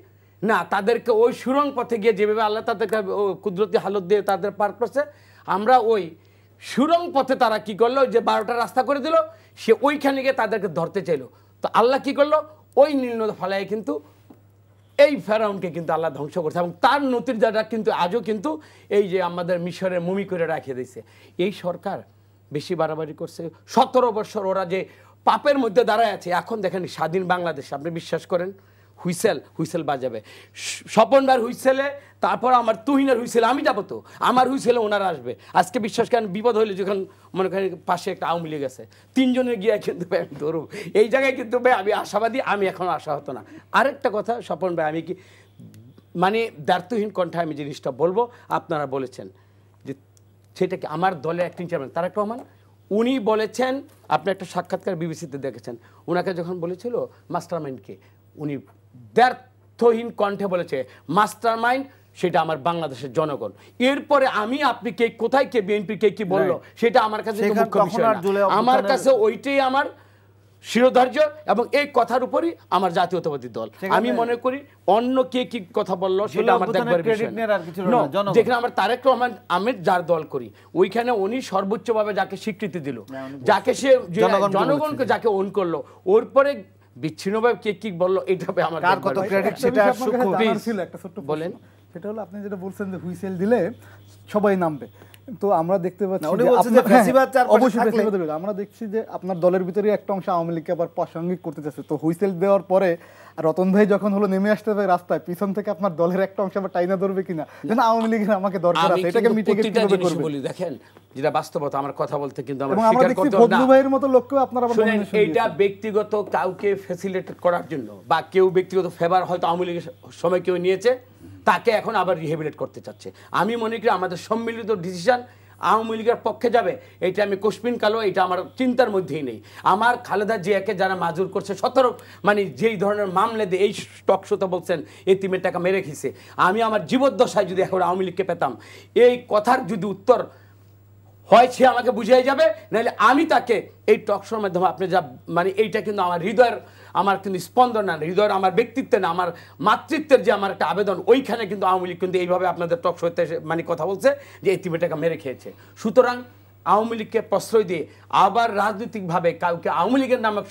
Speaker 4: না, তাদেরকে ওই সুড়ঙ্গ পথে গিয়ে যেভাবে আল্লাহ তাদেরকে কুদরতি হালত দিয়ে তাদের পার করছে, আমরা ওই সুড়ঙ্গ পথে তারা কি করলো, যে 12টা রাস্তা করে দিল, সে ওইখানে গিয়ে তাদেরকে ধরতে চাইলো। তো আল্লাহ কি করলো, ওই নীল নদ ফালায় কিন্তু এই ফেরাউনকে কিন্তু আল্লাহ ধ্বংস করছে। এবং তার নতিজারা কিন্তু আজও কিন্তু এই যে আমাদের মিশরের মমি করে রাখিয়ে দিয়েছে। এই সরকার বেশি বাড়াবাড়ি করছে, 17 বছর ওরা যে পাপের মধ্যে দাঁড়ায় আছে। এখন দেখেন স্বাধীন বাংলাদেশ, আপনি বিশ্বাস করেন হুইসেল বাজাবে, স্বপনবার হুইসেলে, তারপর আমার তুহিনের হুইসেলে আমি যাবো, তো আমার হুইসেলে ওনারা আসবে। আজকে বিশ্বাস করেন বিপদ হইলে যখন মনে করেন পাশে একটা আওয়ামী লীগ আছে, 3 জনের গিয়ে কিন্তু ভাই আমি ধরব, এই জায়গায় কিন্তু ভাই আমি আশাবাদী, আমি এখন আশা হতো না। আরেকটা কথা স্বপন ভাই, আমি কি দ্ব্যর্থহীন কণ্ঠে আমি জিনিসটা বলবো, আপনারা বলেছেন যে সেটা কি আমার দলের অ্যাক্টিং চেয়ারম্যান তারেক রহমান, উনি বলেছেন, আপনি একটা সাক্ষাৎকার বিবিসিতে দেখেছেন, ওনাকে যখন বলেছিল মাস্টার মাইন্ডকে, উনি দ্ব্যর্থহীন কণ্ঠে বলেছে মাস্টার মাইন্ড সেটা আমার বাংলাদেশের জনগণ। এরপরে আমি আপনি কে কোথায় কে বিএনপি কে কি বললো সেটা আমার কাছে মুখ্য বিষয় না, আমার কাছে ওইটাই আমার শিরোধার্য। এবং এই কথার উপরই আমার জাতীয়তাবাদী দল। আমি মনে করি অন্য কে কি কথা বললো সেটা আমার দেখবার বিষয় না। যেখানে আমার তারেক রহমান আমির যার দল করি, ওইখানে উনি সর্বোচ্চভাবে যাকে স্বীকৃতি দিল, যাকে সে জনগণকে যাকে ওন করলো, ওর পরে বিচ্ছিন্নভাবে কে কি বললো এটা আমার
Speaker 1: কার কত ক্রেডিট সেটা
Speaker 2: ছিল। একটা ছোট্ট বলেন, সেটা হলো আপনি যেটা বলছেন যে হুইসেল দিলে সবাই নামবে, তো আমরা দেখতে পাচ্ছি আমরা দেখছি যে আপনার দলের ভিতরে একটা অংশ আওয়ামী লীগকে আবার প্রাসঙ্গিক করতে চাচ্ছে। তো হুইসেল দেওয়ার পরে রতন ভাই যখন হলো নেমে আসতে হবে রাস্তায়, পিছন থেকে আপনার দলের একটা অংশ আবার টাইনা ধরবে কিনা, যেন আওয়ামী লীগের আমাকে দরকার আছে, এটাকে মিটিয়ে কিভাবে করবে
Speaker 4: বলি। দেখেন যেটা বাস্তবতা, আমার কথা বলতে কিন্তু
Speaker 2: আমরা দেখছি ফজলু ভাইয়ের মতো লোককে আপনারা আবার
Speaker 4: এইটা ব্যক্তিগত কাউকে ফ্যাসিলিটেট করার জন্য, বা কেউ ব্যক্তিগত ফেভার হয়তো আওয়ামী লীগের সময় কেউ নিয়েছে, তাকে এখন আবার রিহেবিলিট করতে চাচ্ছে। আমি মনে করি আমাদের সম্মিলিত ডিসিশন আওয়ামী লীগের পক্ষে যাবে, এটা আমি কোশ্মিন কালো, এটা আমার চিন্তার মধ্যেই নেই। আমার খালেদা জিয়াকে যারা মাজুর করছে 17 যেই ধরনের মামলা দিয়ে এই টক শোতে বলছেন এতিমের টাকা মেরে খেয়েছে, আমি আমার জীবদ্দশায় যদি এখন আওয়ামী লীগকে পেতাম, এই কথার যদি উত্তর হয় সে আমাকে বুঝিয়ে যাবে, নাহলে আমি তাকে এই টক শোর মাধ্যমে আপনি যা এইটা কিন্তু আমার হৃদয়ের, আমার কিন্তু স্পন্দন না, হৃদয়ের আমার ব্যক্তিত্বে না, আমার মাতৃত্বের যে আমার একটা আবেদন, ওইখানে কিন্তু আওয়ামী লীগ কিন্তু এইভাবে আপনাদের টক শোতে কথা বলছে যে এতিমের টাকা মেরে খেয়েছে। সুতরাং আওয়ামী লীগকে প্রশ্রয় দিয়ে আবার রাজনৈতিকভাবে কাউকে আওয়ামী লীগের নামক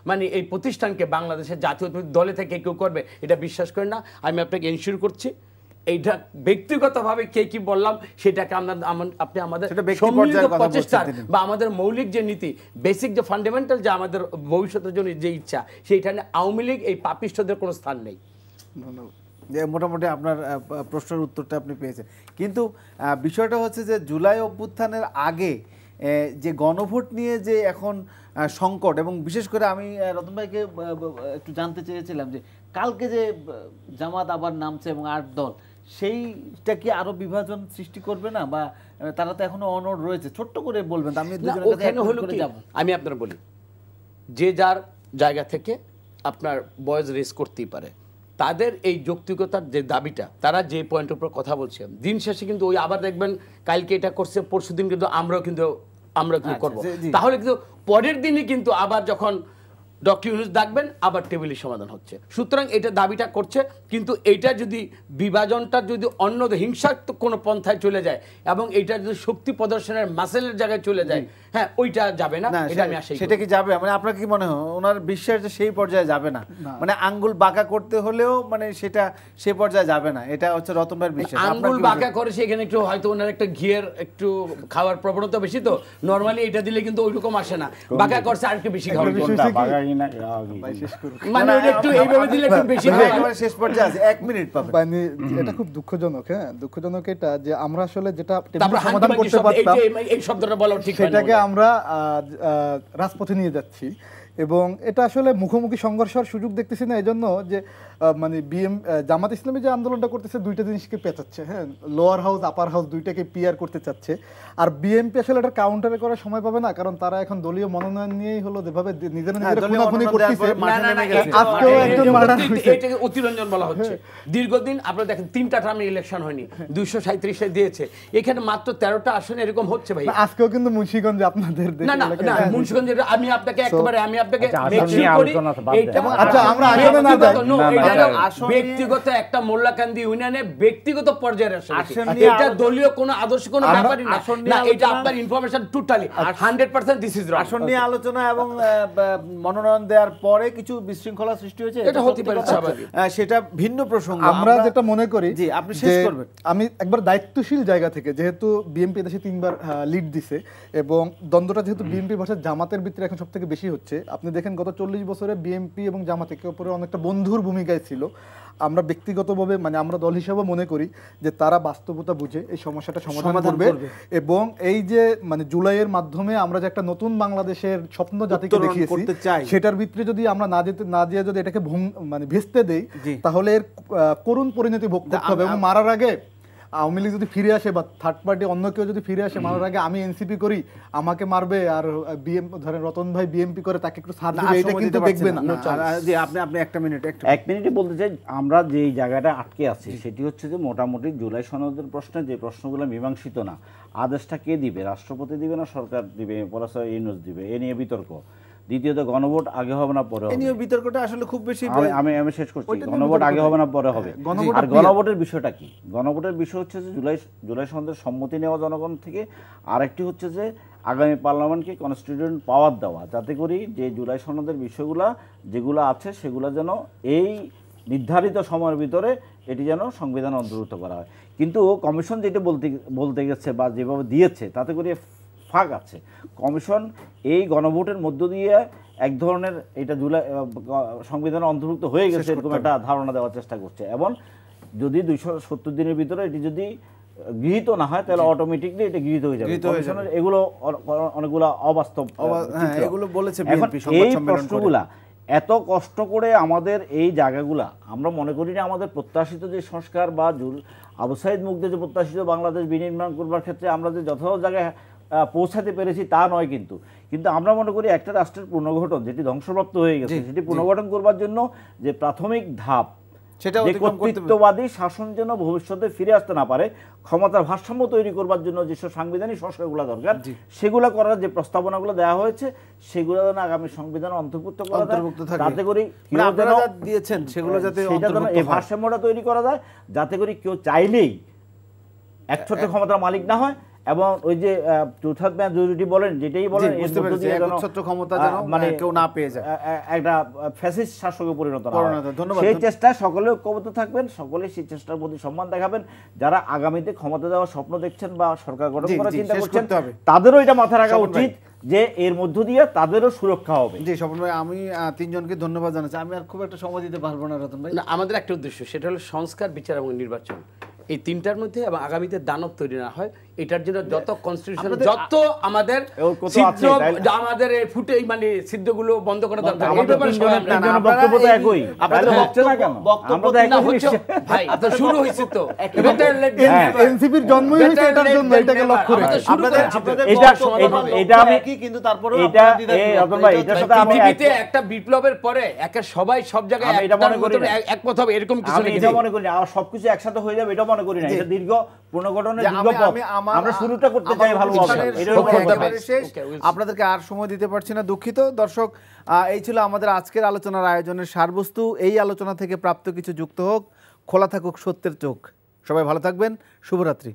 Speaker 4: মানে এই প্রতিষ্ঠানকে বাংলাদেশের জাতীয় দলে থেকে কেউ করবে এটা বিশ্বাস করেন না। আমি আপনাকে এনশিওর করছি এইটা ব্যক্তিগতভাবে কে কি বললাম সেটাকে আপনি আমাদের সম্মিলিত প্রচেষ্টার বা আমাদের মৌলিক যে নীতি, বেসিক যে ফান্ডামেন্টাল যে আমাদের ভবিষ্যতের জন্য যে ইচ্ছা, সেইখানে আওয়ামী লীগ এই পাপিষ্ঠদের কোনো স্থান নেই।
Speaker 1: ধন্যবাদ। মোটামুটি আপনার প্রশ্নের উত্তরটা আপনি পেয়েছেন, কিন্তু বিষয়টা হচ্ছে যে জুলাই অভ্যুত্থানের আগে যে গণভোট নিয়ে যে এখন সংকট, এবং বিশেষ করে আমি রতন ভাইকে একটু জানতে চেয়েছিলাম যে কালকে যে জামাত আবার নামছে এবং 8 দল, সেইটা কি আরো বিভাজন সৃষ্টি করবে না, বা তারা তো এখনো অনড় রয়েছে? ছোট্ট করে বলবেন, আমি
Speaker 4: আমি আপনার বলি, যে যার জায়গা থেকে আপনার ভয়েস রেজ করতেই পারে, তাদের এই যৌক্তিকতার যে দাবিটা, তারা যে পয়েন্টের উপর কথা বলছে, দিন শেষে কিন্তু ওই আবার দেখবেন কালকে এটা করছে, পরশুদিন কিন্তু আমরাও করবো, তাহলে কিন্তু পরের দিনই কিন্তু আবার যখন ডক্টর ইউনূস ডাকবেন আবার টেবিলের সমাধান হচ্ছে। সুতরাং এটা দাবিটা করছে, কিন্তু এইটা যদি বিভাজনটা যদি অন্য হিংসাত্মক কোনো পন্থায় চলে যায় এবং এইটা যদি শক্তি প্রদর্শনের মাসেলের জায়গায় চলে যায়, হ্যাঁ ওইটা যাবে না, এটা আমি আশা করি।
Speaker 1: সেটা কি যাবে, মানে আপনার কি মনে হয় ওনার বিশ্বাস যে সেই পর্যায়ে যাবে না, মানে আঙ্গুল বাঁকা করতে হলেও মানে সেটা সেই পর্যায়ে যাবে না, এটা হচ্ছে রতন ভাইয়ের বিশ্বাস?
Speaker 4: আঙ্গুল বাঁকা করে সেখানে একটু হয়তো ওনার একটা ঘিয়ের একটু খাওয়ার প্রবণতা বেশি, তো নরমালি এটা দিলে কিন্তু ওইরকম আসে না, বাঁকা করছে আর একটু বেশি খাওয়ার। মানে একটু এইভাবে দিলে একটু বেশি খাওয়ার
Speaker 1: শেষ পর্যায়ে আছে, 1 মিনিট পাবেন।
Speaker 2: মানে এটা খুব দুঃখজনক, হ্যাঁ দুঃখজনক এটা যে আমরা আসলে যেটা সমাধান করতে পারতাম
Speaker 4: এই শব্দটা বলা ঠিক হয় না,
Speaker 2: সেটাকে আমরা রাজপথে নিয়ে যাচ্ছি, এবং এটা আসলে মুখোমুখি সংঘর্ষের সুযোগ দেখতেছি না। এজন্য যে মানে জামাত ইসলামী যে আন্দোলনটা করতেছে দুইটা জিনিসকে পেঁচাচ্ছে, হ্যাঁ লোয়ার হাউস আপার হাউস দুইটাকে পিআর করতে চাচ্ছে, আর বিএনপি আসলে এটা কাউন্টারে করার সময় পাবে না, কারণ তারা এখন দলীয় মনোনয়ন নিয়েই হলো যেভাবে নিজেরা খুনাখুনি করতেছে। আজকেও একজন মার্ডার হয়েছে,
Speaker 4: এটাকে অতিরঞ্জন বলা হচ্ছে। দীর্ঘদিন আপনারা দেখেন 3টা টার্মে ইলেকশন হয়নি, 237 দিয়েছে, এখানে মাত্র 13টা আসনে এরকম হচ্ছে ভাই।
Speaker 2: আজকেও কিন্তু মুন্সিগঞ্জে আপনাদের
Speaker 4: না না না মুন্সিগঞ্জে আমি আপনাকে ব্যক্তিগত একটা মোল্লাকান্দি ইউনিয়নে ব্যক্তিগত পর্যায়ে এটা দলীয় কোনো আদর্শ কোনো ব্যাপারই না, এটা আপনার information totally 100% this is wrong.
Speaker 1: আসন নিয়ে আলোচনা এবং মনোনয়ন দেওয়ার পরে কিছু বিশৃঙ্খলা সৃষ্টি হয়েছে,
Speaker 4: এটা হতে পারে,
Speaker 1: সেটা ভিন্ন প্রসঙ্গ।
Speaker 2: আমরা যেটা মনে করি,
Speaker 1: জি আপনি শেষ করবেন।
Speaker 2: আমি একবার দায়িত্বশীল জায়গা থেকে, যেহেতু বিএনপি দেশে 3বার লিড দিছে এবং দ্বন্দ্বটা যেহেতু বিএনপি ভার্সেস জামাতের ভিতরে এখন সবথেকে বেশি হচ্ছে, আপনি দেখেন গত 40 বছরে বিএনপি এবং জামাত একে অপরের অনেকটা বন্ধুর ভূমিকায় ছিল। আমরা ব্যক্তিগতভাবে মানে আমরা দল হিসেবে মনে করি যে তারা বাস্তবতা বুঝে এই সমস্যাটা সমাধান করবে, এবং এই যে মানে জুলাইয়ের মাধ্যমে আমরা যে একটা নতুন বাংলাদেশের স্বপ্ন জাতিকে দেখিয়েছি, সেটার ভিতরে যদি আমরা না দিয়ে যদি এটাকে মানে ভেস্তে দেই, তাহলে এর করুণ পরিণতি ভোগ করতে হবে। এবং মারার আগে আওয়ামী লীগ যদি ফিরে আসে বা থার্ড পার্টি অন্য কেউ যদি ফিরে আসে, মারার আগে আমি এনসিপি করি আমাকে মারবে, আর ধরেন রতন ভাই বিএমপি করে তাকে একটু সাথ দিবে, এটা কিন্তু দেখবে না।
Speaker 1: জি আপনি 1 মিনিটে
Speaker 3: বলতে চাই, আমরা যে জায়গাটা আটকে আছি সেটি হচ্ছে যে মোটামুটি জুলাই সনদের প্রশ্নে যে প্রশ্নগুলো মীমাংসিত না, আদেশটা কে দিবে, রাষ্ট্রপতি দিবে না সরকার দিবে, প্রফেসর ইউনূস দিবে, এ নিয়ে বিতর্ক। দ্বিতীয়ত গণভোট আগে হবে না পরে হবে,
Speaker 1: এই নিয়ে বিতর্কটা আসলে খুব বেশি।
Speaker 3: আমি শেষ করছি, গণভোট আগে হবে না পরে হবে। আর গণভোটের বিষয়টা কি? গণভোটের বিষয় হচ্ছে যে জুলাই সনদের সম্মতি নেওয়া জনগণ থেকে, আরেকটি হচ্ছে যে আগামী পার্লামেন্টকে কনস্টিটিউশন পাওয়ার দেওয়া, যাতে করি যে জুলাই সনদের বিষয়গুলো যেগুলো আছে সেগুলো যেন এই নির্ধারিত সময়ের ভিতরে এটি যেন সংবিধানে অন্তর্ভুক্ত করা হয়। কিন্তু কমিশন যেটা বলতে গেছে বা যেভাবে দিয়েছে তাতে করে ফাঁক আছে। কমিশন এই গণভোটের মধ্য দিয়ে এক ধরনের এটা জুলাই সংবিধানে অন্তর্ভুক্ত হয়ে গেছে এরকম একটা ধারণা দেওয়ার চেষ্টা করছে, এবং যদি 270 দিনের ভিতরে এটি যদি গৃহীত না হয় তাহলে অটোমেটিকলি এটা গৃহীত হয়ে যাবে। কমিশনের এগুলো অনেকগুলো অবাস্তব,
Speaker 1: এগুলো বলেছে
Speaker 3: বিএনপি। এই প্রশ্নগুলা এত কষ্ট করে আমাদের এই জায়গাগুলা, আমরা মনে করি না আমাদের প্রত্যাশিত যে সংস্কার বা আবু সাইদ মুগ্ধ যে প্রত্যাশিত বাংলাদেশ বিনির্মাণ করবার ক্ষেত্রে আমরা যে যথাযথ জায়গায় পৌঁছাতে পেরেছি তা নয়, কিন্তু আমরা মনে করি একটা রাষ্ট্রের পুনর্গঠন যেটি ধ্বংসপ্রাপ্ত হয়ে গেছে সেটি পুনর্গঠন করবার জন্য যে প্রাথমিক ধাপ, যে কর্তৃত্ববাদী শাসন যেন ভবিষ্যতে ফিরে আসতে না পারে, ক্ষমতার ভারসাম্য তৈরি করবার জন্য যেসব সাংবিধানিক সংস্কারগুলো দরকার সেগুলো করার যে প্রস্তাবনাগুলো দেওয়া হয়েছে সেগুলো যেন আগামী সংবিধানে অন্তর্ভুক্ত করা যায়, যাতে করে
Speaker 1: দিয়েছেন সেগুলো যাতে
Speaker 3: এই ভারসাম্যটা তৈরি করা যায়, যাতে করে কেউ চাইলেই এক ছোট্ট ক্ষমতার মালিক না হয় এবং ওই যে টু-থার্ড মেজরিটি বলেন যেটাই বলেন এর
Speaker 1: বুঝতে
Speaker 3: মধ্য
Speaker 1: পেরেছি,
Speaker 3: দিয়ে যেন
Speaker 1: একচ্ছত্র ক্ষমতা যেন
Speaker 3: মানে
Speaker 1: কেউ না পেয়ে যায়।
Speaker 3: একটা ফ্যাসিস্ট শাসকে পরিণত না হয়।
Speaker 1: ধন্যবাদ।
Speaker 3: সেই চেষ্টা সকলে ঐক্যবদ্ধ থাকবেন, সকলে সেই চেষ্টার প্রতি সম্মান দেখাবেন। যারা আগামীতে ক্ষমতা দেওয়ার স্বপ্ন দেখছেন বা সরকার গঠন
Speaker 1: জি,
Speaker 3: করার
Speaker 1: জি,
Speaker 3: চিন্তা
Speaker 1: শেষ
Speaker 3: করছেন,
Speaker 1: করতে হবে।
Speaker 3: তাদেরও এটা মাথায় রাখা
Speaker 1: স্বপন ভাই।
Speaker 3: উচিত যে এর মধ্য দিয়ে তাদেরও সুরক্ষা হবে।
Speaker 1: জি স্বপন ভাই, আমি তিনজনকে ধন্যবাদ জানাচ্ছি। আমি আর খুব একটা সময় দিতে পারবো না রতন ভাই।
Speaker 4: না, আমাদের একটা উদ্দেশ্য, সেটা হলো সংস্কার, বিচার এবং নির্বাচন, এই তিনটার মধ্যে এবং আগামীতে দানব তৈরি না হয়, এটার জন্য যত কনস্টিটিউশন, যত আমাদের
Speaker 3: এর কত আছে,
Speaker 4: ছিদ্র,
Speaker 3: তাই-
Speaker 4: আমাদের এই ফুটে মানে ছিদ্রগুলো বন্ধ করা দরকার। এই
Speaker 3: আমাদের
Speaker 4: ব্যাপারে সবাই আমরা-
Speaker 3: তিনজনের
Speaker 1: আপনারা
Speaker 3: বক্তব্য তো
Speaker 1: এই-
Speaker 3: একই,
Speaker 1: আপনাদের
Speaker 3: তাহলে হচ্ছে না কেন?
Speaker 1: বক্তব্য
Speaker 3: আমরা তো
Speaker 4: না,
Speaker 3: একই
Speaker 4: হচ্ছে,
Speaker 3: জিনিস।
Speaker 4: ভাই, তো শুরু হয়েছে তো। Better late than
Speaker 3: হ্যাঁ।
Speaker 4: never.
Speaker 2: এনসিপির জন্মই হয়েছে
Speaker 4: Better
Speaker 2: এটার
Speaker 4: late
Speaker 2: জন্য,
Speaker 4: than
Speaker 2: এটাকে
Speaker 4: never.
Speaker 2: লক্ষ্য
Speaker 4: আমরা তো
Speaker 2: রেখে।
Speaker 4: শুরু
Speaker 1: আপনাদের
Speaker 4: করেছি তো।
Speaker 1: আপনাদের
Speaker 3: এটা-
Speaker 1: সমাধান
Speaker 3: এটা আমি-
Speaker 1: একই, কিন্তু তারপরেও
Speaker 3: এটা
Speaker 1: আপনারা দ্বিধাদ্বন্দ্ব।
Speaker 3: রতন ভাই, এটার সাথে আমি
Speaker 4: পৃথিবীতে একটা বিপ্লবের পরে একের সবাই সব জায়গায়
Speaker 3: আমি এটা মনে করি না।
Speaker 4: একমত হবে এরকম কিছু
Speaker 3: আমি
Speaker 4: নাকি?
Speaker 3: এটা মনে করি না, আর সবকিছু একসাথে হয়ে যাবে এটা মনে করি না।
Speaker 1: জি।
Speaker 3: এটা দীর্ঘ পুনর্গঠনের
Speaker 1: যে
Speaker 3: দীর্ঘ
Speaker 1: আমি-
Speaker 3: পথ।
Speaker 1: আমি আমার-
Speaker 3: আমরা শুরুটা করতে
Speaker 1: আমার
Speaker 3: চাই ভালোভাবে।
Speaker 1: অনুষ্ঠানের
Speaker 3: এটা
Speaker 1: সময়
Speaker 3: হলো কথা।
Speaker 1: একেবারে শেষ।
Speaker 4: Okay, we'll see.
Speaker 1: আপনাদেরকে আর সময় দিতে পারছি না, দুঃখিত। দর্শক, এই ছিল আমাদের আজকের আলোচনার আয়োজনের সারবস্তু। এই আলোচনা থেকে প্রাপ্ত কিছু যুক্ত হোক, খোলা থাকুক সত্যের চোখ। সবাই ভালো থাকবেন, শুভরাত্রি।